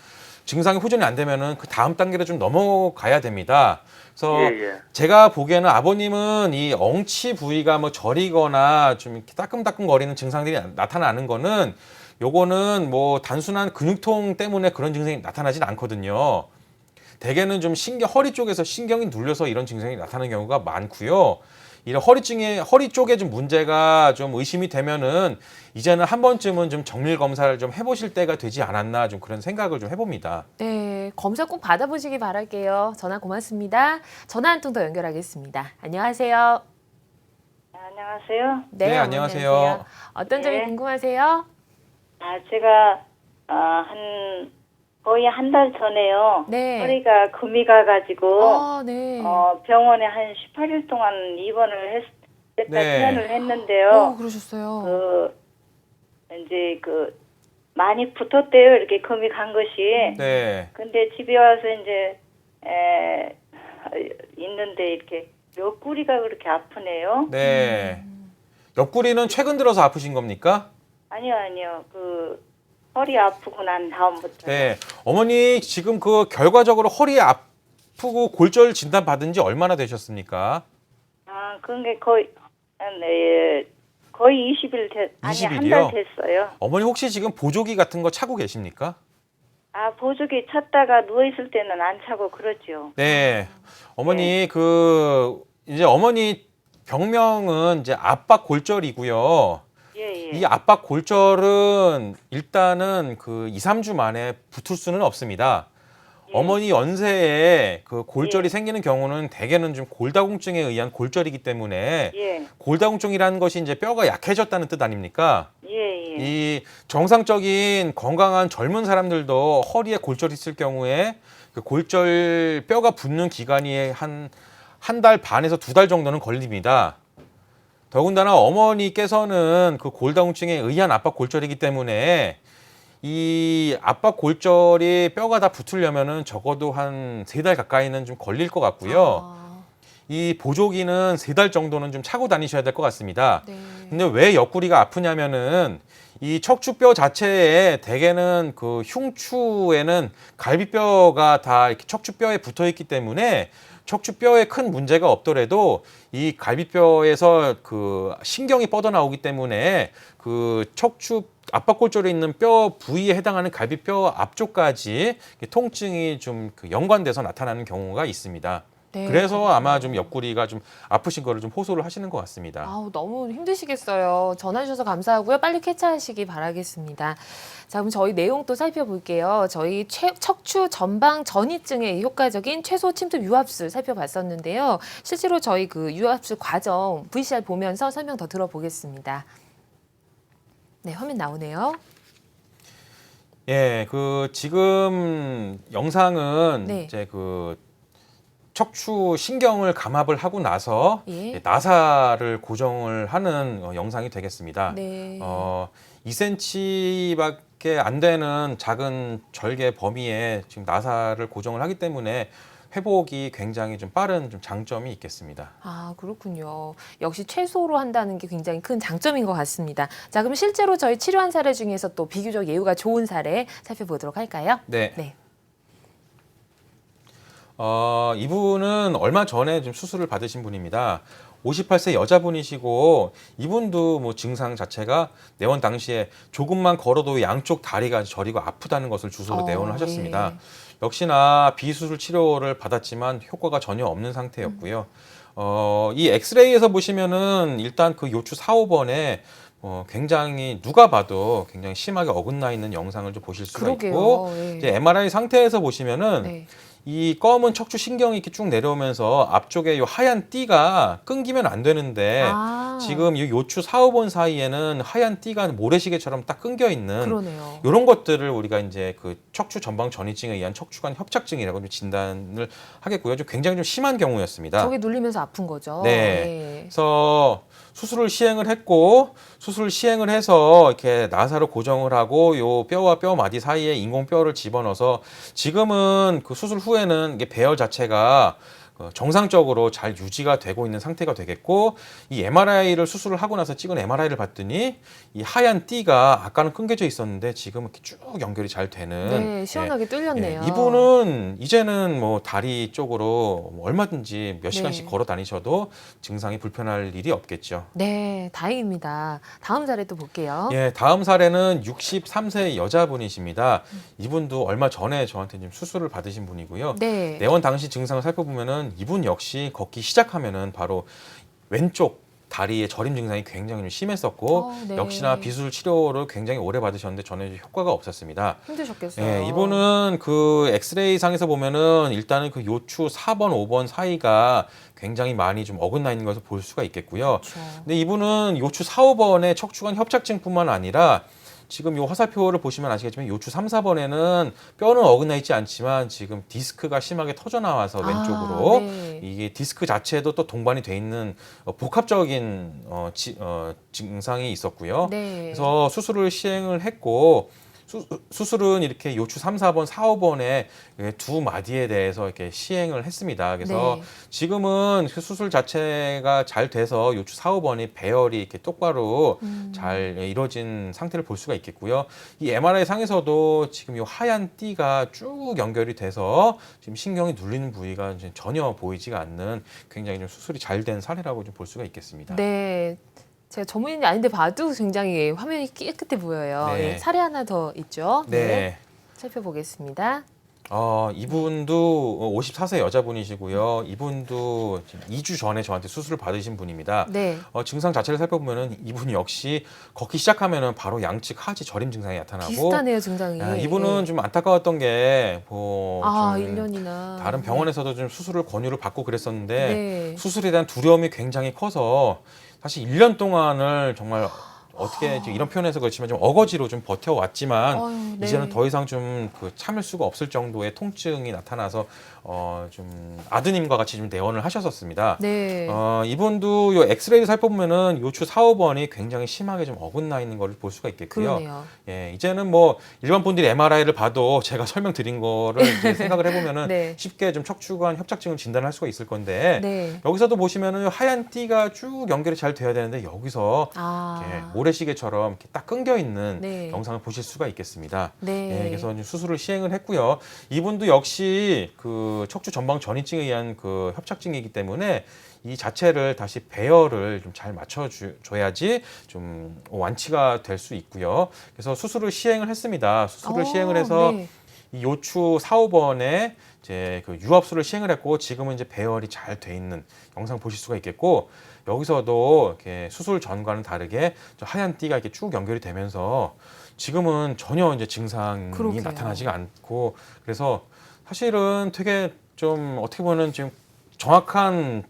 증상이 호전이 안 되면은 그 다음 단계로 좀 넘어가야 됩니다. 그래서 예, 예. 제가 보기에는 아버님은 이 엉치 부위가 뭐 저리거나 좀 이렇게 따끔따끔거리는 증상들이 나타나는 거는 요거는 뭐 단순한 근육통 때문에 그런 증상이 나타나진 않거든요. 대개는 좀 허리 쪽에서 신경이 눌려서 이런 증상이 나타나는 경우가 많고요. 이런 허리 쪽에 좀 문제가 좀 의심이 되면은 이제는 한 번쯤은 좀 정밀 검사를 좀 해보실 때가 되지 않았나 좀 그런 생각을 좀 해봅니다. 네, 검사 꼭 받아보시기 바랄게요. 전화 고맙습니다. 전화 한 통 더 연결하겠습니다. 안녕하세요. 안녕하세요. 네, 네, 어머니 안녕하세요. 어떤 점이 네. 궁금하세요? 제가 거의 한 달 전에요. 네. 허리가 금이 가가지고 네. 병원에 한 18일 동안 입원을 네. 퇴원을 했는데요. 그러셨어요. 이제 많이 붙었대요. 이렇게 금이 간 것이. 네. 근데 집에 와서 이제 있는데 이렇게 옆구리가 그렇게 아프네요. 네. 옆구리는 최근 들어서 아프신 겁니까? 아니요. 허리 아프고 난 다음부터. 네. 어머니 지금 그 결과적으로 허리 아프고 골절 진단 받은 지 얼마나 되셨습니까? 그런 게 거의 20일 한 20일 달 이요? 됐어요. 어머니 혹시 지금 보조기 같은 거 차고 계십니까? 보조기 찾다가 누워 있을 때는 안 차고 그러죠. 네. 어머니 이제 어머니 병명은 이제 압박 골절이고요. 예. 이 압박 골절은 일단은 2, 3주 만에 붙을 수는 없습니다. 어머니 연세에 그 골절이 예. 생기는 경우는 대개는 좀 골다공증에 의한 골절이기 때문에 예. 골다공증이라는 것이 이제 뼈가 약해졌다는 뜻 아닙니까? 예. 이 정상적인 건강한 젊은 사람들도 허리에 골절이 있을 경우에 그 골절 뼈가 붙는 기간이 한 달 반에서 2달 정도는 걸립니다. 더군다나 어머니께서는 그 골다공증에 의한 압박 골절이기 때문에 이 압박 골절이 뼈가 다 붙으려면은 적어도 한 3달 가까이는 좀 걸릴 것 같고요. 이 보조기는 3달 정도는 좀 차고 다니셔야 될 것 같습니다. 네. 근데 왜 옆구리가 아프냐면은 이 척추뼈 자체에 대개는 그 흉추에는 갈비뼈가 다 이렇게 척추뼈에 붙어 있기 때문에 척추뼈에 큰 문제가 없더라도 이 갈비뼈에서 그 신경이 뻗어나오기 때문에 그 척추 압박골절에 있는 뼈 부위에 해당하는 갈비뼈 앞쪽까지 통증이 좀 연관돼서 나타나는 경우가 있습니다. 네, 그래서 그렇구나. 아마 좀 옆구리가 좀 아프신 거를 좀 호소를 하시는 것 같습니다. 너무 힘드시겠어요. 전화 주셔서 감사하고요. 빨리 쾌차하시기 바라겠습니다. 자, 그럼 저희 내용 또 살펴볼게요. 저희 척추 전방 전이증에 효과적인 최소 침투 유압술 살펴봤었는데요. 실제로 저희 그 유압술 과정 VCR 보면서 설명 더 들어보겠습니다. 네, 화면 나오네요. 예, 지금 영상은 네. 이제 척추 신경을 감압을 하고 나서 예. 나사를 고정을 하는 영상이 되겠습니다. 네. 2cm밖에 안 되는 작은 절개 범위에 지금 나사를 고정을 하기 때문에 회복이 굉장히 좀 빠른 좀 장점이 있겠습니다. 그렇군요. 역시 최소로 한다는 게 굉장히 큰 장점인 것 같습니다. 자, 그럼 실제로 저희 치료한 사례 중에서 또 비교적 예후가 좋은 사례 살펴보도록 할까요? 네. 네. 이분은 얼마 전에 좀 수술을 받으신 분입니다. 58세 여자분이시고 이분도 뭐 증상 자체가 내원 당시에 조금만 걸어도 양쪽 다리가 저리고 아프다는 것을 주소로 내원을 하셨습니다. 예. 역시나 비수술 치료를 받았지만 효과가 전혀 없는 상태였고요. 이 엑스레이에서 보시면은 일단 그 요추 4, 5번에 굉장히 누가 봐도 굉장히 심하게 어긋나 있는 영상을 좀 보실 수가 그러게요. 있고 예. 이제 MRI 상태에서 보시면은 네. 이 검은 척추 신경이 이렇게 쭉 내려오면서 앞쪽에 이 하얀 띠가 끊기면 안 되는데 아, 지금 이 요추 4, 5번 사이에는 하얀 띠가 모래시계처럼 딱 끊겨 있는 그러네요. 이런 것들을 우리가 이제 그 척추 전방 전이증에 의한 척추관 협착증이라고 좀 진단을 하겠고요. 좀 굉장히 좀 심한 경우였습니다. 저게 눌리면서 아픈 거죠. 네. 예. 그래서 수술을 시행을 했고 수술 시행을 해서 이렇게 나사로 고정을 하고 요 뼈와 뼈 마디 사이에 인공뼈를 집어넣어서 지금은 그 수술 후에는 이게 배열 자체가 정상적으로 잘 유지가 되고 있는 상태가 되겠고 이 MRI를 수술을 하고 나서 찍은 MRI를 봤더니 이 하얀 띠가 아까는 끊겨져 있었는데 지금은 이렇게 쭉 연결이 잘 되는 네, 시원하게 뚫렸네요. 이분은 이제는 뭐 다리 쪽으로 뭐 얼마든지 몇 시간씩 네. 걸어 다니셔도 증상이 불편할 일이 없겠죠. 네, 다행입니다. 다음 사례 또 볼게요. 예, 다음 사례는 63세 여자분이십니다. 이분도 얼마 전에 저한테 지금 수술을 받으신 분이고요. 네. 내원 당시 증상을 살펴보면은 이분 역시 걷기 시작하면은 바로 왼쪽 다리의 저림 증상이 굉장히 좀 심했었고 네. 역시나 비수술 치료를 굉장히 오래 받으셨는데 전혀 효과가 없었습니다. 힘드셨겠어요. 예, 이분은 그 엑스레이 상에서 보면은 일단은 그 요추 4번, 5번 사이가 굉장히 많이 좀 어긋나 있는 것을 볼 수가 있겠고요. 그렇죠. 근데 이분은 요추 4, 5번의 척추관 협착증뿐만 아니라 지금 요 화살표를 보시면 아시겠지만 요추 3, 4번에는 뼈는 어긋나 있지 않지만 지금 디스크가 심하게 터져 나와서 왼쪽으로 네. 이게 디스크 자체도 또 동반이 돼 있는 복합적인 증상이 있었고요. 네. 그래서 수술을 시행을 했고 수술은 이렇게 요추 3, 4번, 4, 5번의 두 마디에 대해서 이렇게 시행을 했습니다. 그래서 네. 지금은 그 수술 자체가 잘 돼서 요추 4, 5번이 배열이 이렇게 똑바로 잘 이루어진 상태를 볼 수가 있겠고요. 이 MRI 상에서도 지금 이 하얀 띠가 쭉 연결이 돼서 지금 신경이 눌리는 부위가 이제 전혀 보이지가 않는 굉장히 좀 수술이 잘 된 사례라고 좀 볼 수가 있겠습니다. 네. 제가 전문인이 아닌데 봐도 굉장히 화면이 깨끗해 보여요. 네. 예, 사례 하나 더 있죠. 네. 살펴보겠습니다. 이분도 54세 여자분이시고요. 이분도 지금 2주 전에 저한테 수술을 받으신 분입니다. 네. 증상 자체를 살펴보면은 이분이 역시 걷기 시작하면은 바로 양측 하지 저림 증상이 나타나고 비슷하네요, 증상이. 이분은 예. 좀 안타까웠던 게뭐 1년이나. 다른 병원에서도 좀 수술을 권유를 받고 그랬었는데 네. 수술에 대한 두려움이 굉장히 커서 사실 1년 동안을 정말 어떻게 이런 표현해서 그렇지만 좀 어거지로 좀 버텨왔지만 아유, 네. 이제는 더 이상 좀 그 참을 수가 없을 정도의 통증이 나타나서 좀 아드님과 같이 좀 내원을 하셨었습니다. 네. 이분도 요 엑스레이를 살펴보면은 요추 4, 5번이 굉장히 심하게 좀 어긋나 있는 것을 볼 수가 있겠고요. 그러네요. 예, 이제는 뭐 일반 분들이 MRI를 봐도 제가 설명드린 거를 이제 생각을 해보면은 네. 쉽게 좀 척추관 협착증을 진단할 수가 있을 건데 네. 여기서도 보시면은 하얀 띠가 쭉 연결이 잘 돼야 되는데 여기서 이렇게 모래시계처럼 이렇게 딱 끊겨 있는 네. 영상을 보실 수가 있겠습니다. 네. 예, 그래서 이제 수술을 시행을 했고요. 이분도 역시 그 척추 전방 전이증에 의한 그 협착증이기 때문에 이 자체를 다시 배열을 좀 잘 맞춰줘야지 좀 완치가 될 수 있고요. 그래서 수술을 시행을 했습니다. 수술을 시행을 해서 네. 이 요추 4, 5번에 이제 그 유압수를 시행을 했고 지금은 이제 배열이 잘 돼 있는 영상 보실 수가 있겠고 여기서도 이렇게 수술 전과는 다르게 저 하얀 띠가 이렇게 쭉 연결이 되면서 지금은 전혀 이제 증상이 그러게요. 나타나지가 않고 그래서 사실은 되게 좀 어떻게 보면 지금 정확한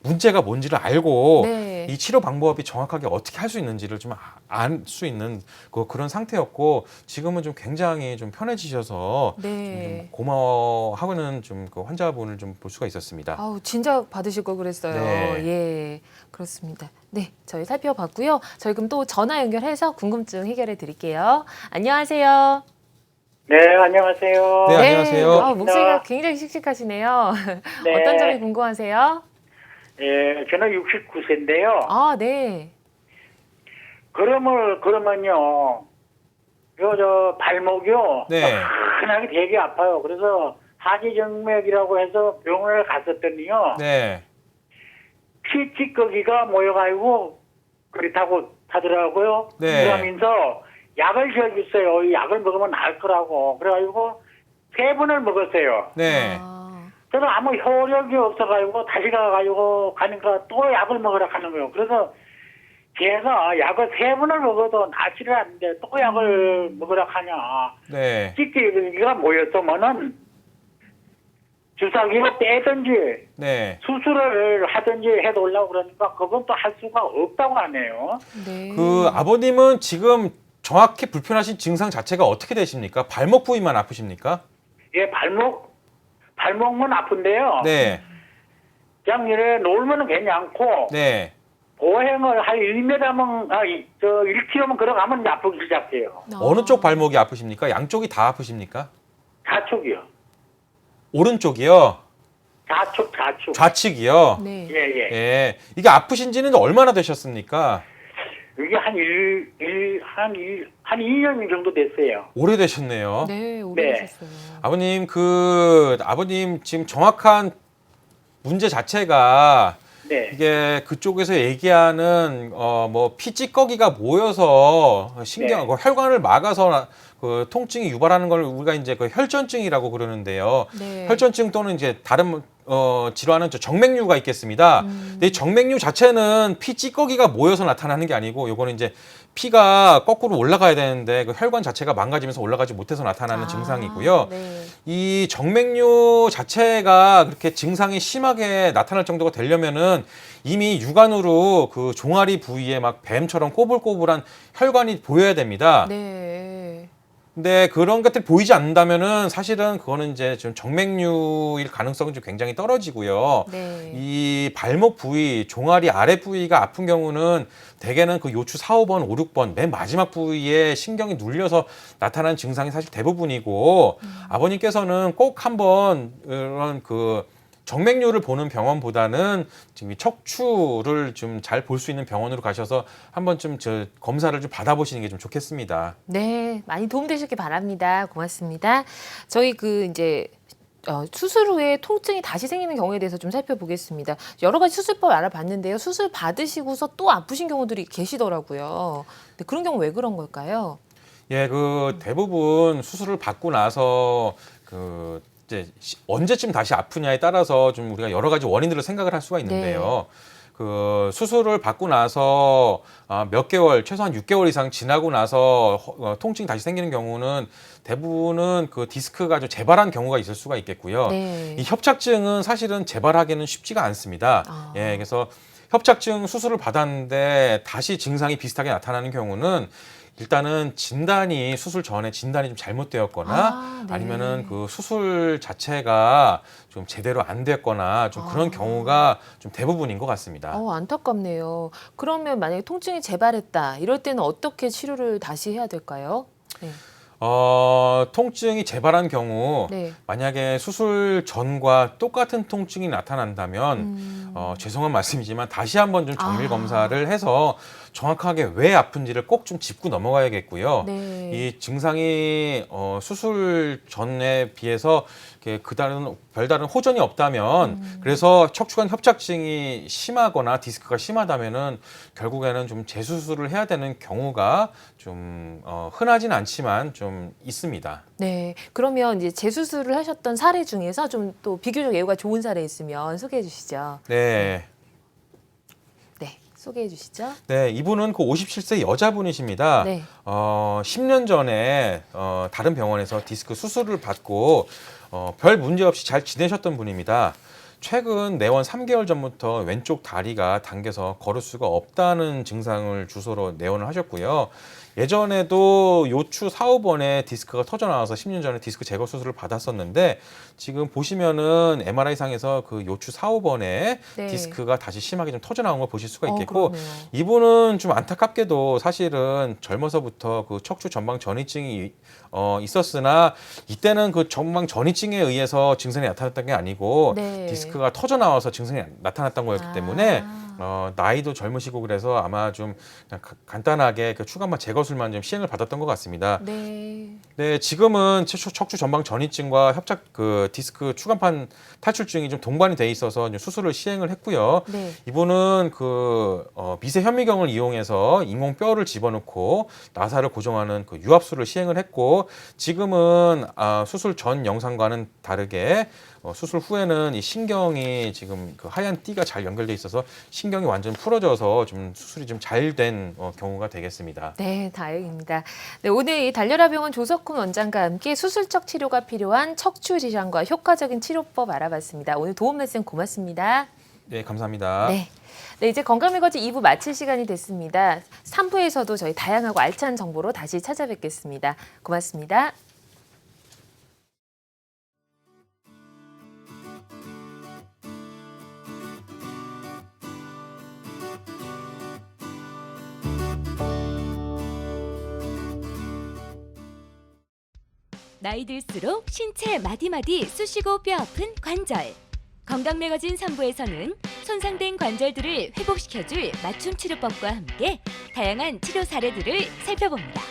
문제가 뭔지를 알고 네. 이 치료 방법이 정확하게 어떻게 할 수 있는지를 좀 알 수 있는 그런 상태였고 지금은 좀 굉장히 좀 편해지셔서 네. 좀 고마워하고는 좀 그 환자분을 좀 볼 수가 있었습니다. 아우, 진작 받으실 걸 그랬어요. 네. 예. 그렇습니다. 네. 저희 살펴봤고요. 저희 그럼 또 전화 연결해서 궁금증 해결해 드릴게요. 안녕하세요. 네, 안녕하세요. 네, 안녕하세요. 목소리가 굉장히 씩씩하시네요. 네. 어떤 점이 궁금하세요? 예, 저는 69세인데요. 아, 네. 그러면요, 저 발목이요. 네. 흔하게 되게 아파요. 그래서 하지정맥이라고 해서 병원을 갔었더니요. 네. 피 찌꺼기가 모여가지고 그렇다고 하더라고요. 네. 그러면서 약을 줘줬어요. 이 약을 먹으면 나을 거라고. 그래가지고 3번을 먹었어요. 네. 그래서 아무 효력이 없어가지고 다시 가가지고 가니까 또 약을 먹으라 하는 거예요. 그래서 걔가 약을 3번을 먹어도 낫지를 않는데 또 약을 먹으라 하냐. 네. 찌끼기가 뭐였으면은 주사기를 떼든지 네. 수술을 하든지 해놓으려고 그러니까 그건 또 할 수가 없다고 하네요. 네. 그 아버님은 지금 정확히 불편하신 증상 자체가 어떻게 되십니까? 발목 부위만 아프십니까? 예, 발목은 아픈데요. 네. 그냥 이래 놀면은 괜찮고 네. 보행을 한 1m면 1km면 걸어가면 이제 아프기 시작해요. 어느 쪽 발목이 아프십니까? 양쪽이 다 아프십니까? 좌측이요. 오른쪽이요? 좌측. 좌측이요? 네. 예. 예. 이게 아프신 지는 얼마나 되셨습니까? 이게 한 2년 정도 됐어요. 오래되셨네요. 네, 오래되셨어요. 아버님 지금 정확한 문제 자체가 네. 이게 그쪽에서 얘기하는 뭐 피찌꺼기가 모여서 신경, 네. 혈관을 막아서 그 통증이 유발하는 걸 우리가 이제 그 혈전증이라고 그러는데요. 네. 혈전증 또는 이제 다른 질환은 정맥류가 있겠습니다. 근데 이 정맥류 자체는 피 찌꺼기가 모여서 나타나는 게 아니고 요거는 이제 피가 거꾸로 올라가야 되는데 그 혈관 자체가 망가지면서 올라가지 못해서 나타나는 증상이고요. 네. 이 정맥류 자체가 그렇게 증상이 심하게 나타날 정도가 되려면은 이미 육안으로 그 종아리 부위에 막 뱀처럼 꼬불꼬불한 혈관이 보여야 됩니다. 네. 근데 그런 것들이 보이지 않는다면은 사실은 그거는 이제 좀 정맥류일 가능성은 좀 굉장히 떨어지고요. 네. 이 발목 부위, 종아리 아래 부위가 아픈 경우는 대개는 그 요추 4, 5번, 5, 6번 맨 마지막 부위에 신경이 눌려서 나타나는 증상이 사실 대부분이고 아버님께서는 꼭 한번 이런 그 정맥류를 보는 병원보다는 지금 이 척추를 좀 잘 볼 수 있는 병원으로 가셔서 한번 좀 검사를 좀 받아보시는 게 좀 좋겠습니다. 네, 많이 도움되셨길 바랍니다. 고맙습니다. 저희 이제 수술 후에 통증이 다시 생기는 경우에 대해서 좀 살펴보겠습니다. 여러 가지 수술법 알아봤는데요. 수술 받으시고서 또 아프신 경우들이 계시더라고요. 근데 그런 경우 왜 그런 걸까요? 예, 대부분 수술을 받고 나서 이제 언제쯤 다시 아프냐에 따라서 좀 우리가 여러 가지 원인들을 생각을 할 수가 있는데요. 그 수술을 받고 나서 몇 개월, 최소한 6개월 이상 지나고 나서 통증이 다시 생기는 경우는 대부분은 그 디스크가 좀 재발한 경우가 있을 수가 있겠고요. 네. 이 협착증은 사실은 재발하기는 쉽지가 않습니다. 예, 그래서 협착증 수술을 받았는데 다시 증상이 비슷하게 나타나는 경우는 일단은 수술 전에 진단이 좀 잘못되었거나 네. 아니면은 그 수술 자체가 좀 제대로 안 됐거나 좀 그런 경우가 좀 대부분인 것 같습니다. 안타깝네요. 그러면 만약에 통증이 재발했다. 이럴 때는 어떻게 치료를 다시 해야 될까요? 네. 통증이 재발한 경우 네. 만약에 수술 전과 똑같은 통증이 나타난다면 죄송한 말씀이지만 다시 한번 좀 정밀 검사를 해서 정확하게 왜 아픈지를 꼭 좀 짚고 넘어가야겠고요. 네. 이 증상이 수술 전에 비해서 별다른 호전이 없다면 그래서 척추관 협착증이 심하거나 디스크가 심하다면은 결국에는 좀 재수술을 해야 되는 경우가 좀 흔하진 않지만 좀 있습니다. 네. 그러면 이제 재수술을 하셨던 사례 중에서 좀 또 비교적 예후가 좋은 사례 있으면 소개해 주시죠. 네. 네. 소개해 주시죠. 네, 이분은 그 57세 여자분이십니다. 네. 10년 전에 다른 병원에서 디스크 수술을 받고 별 문제 없이 잘 지내셨던 분입니다. 최근 내원 3개월 전부터 왼쪽 다리가 당겨서 걸을 수가 없다는 증상을 주소로 내원을 하셨고요. 예전에도 요추 4, 5번에 디스크가 터져 나와서 10년 전에 디스크 제거 수술을 받았었는데 지금 보시면은 MRI상에서 그 요추 4, 5번에 네. 디스크가 다시 심하게 좀 터져 나온 걸 보실 수가 있겠고 그러네요. 이분은 좀 안타깝게도 사실은 젊어서부터 그 척추 전방 전이증이 있었으나 이때는 그 전방 전이증에 의해서 증상이 나타났던 게 아니고 네. 디스크가 터져 나와서 증상이 나타났던 거였기 때문에 나이도 젊으시고 그래서 아마 좀 그냥 간단하게 그 추간막 제거술만 좀 시행을 받았던 것 같습니다. 네. 네, 지금은 척추 전방 전이증과 디스크 추간판 탈출증이 좀 동반이 돼 있어서 이제 수술을 시행을 했고요. 네. 이분은 미세 현미경을 이용해서 인공 뼈를 집어넣고 나사를 고정하는 그 유압술을 시행을 했고 지금은 수술 전 영상과는 다르게 수술 후에는 이 신경이 지금 그 하얀 띠가 잘 연결돼 있어서 신경이 완전 풀어져서 좀 수술이 좀 잘 된 경우가 되겠습니다. 네, 다행입니다. 네, 오늘 이 달려라 병원 조석훈 원장과 함께 수술적 치료가 필요한 척추 질환과 효과적인 치료법 알아봤습니다. 오늘 도움 말씀 고맙습니다. 네, 감사합니다. 네. 네, 이제 건강매거진 2부 마칠 시간이 됐습니다. 3부에서도 저희 다양하고 알찬 정보로 다시 찾아뵙겠습니다. 고맙습니다. 나이 들수록 신체 마디마디 쑤시고 뼈 아픈 관절. 건강매거진 3부에서는 손상된 관절들을 회복시켜줄 맞춤 치료법과 함께 다양한 치료 사례들을 살펴봅니다.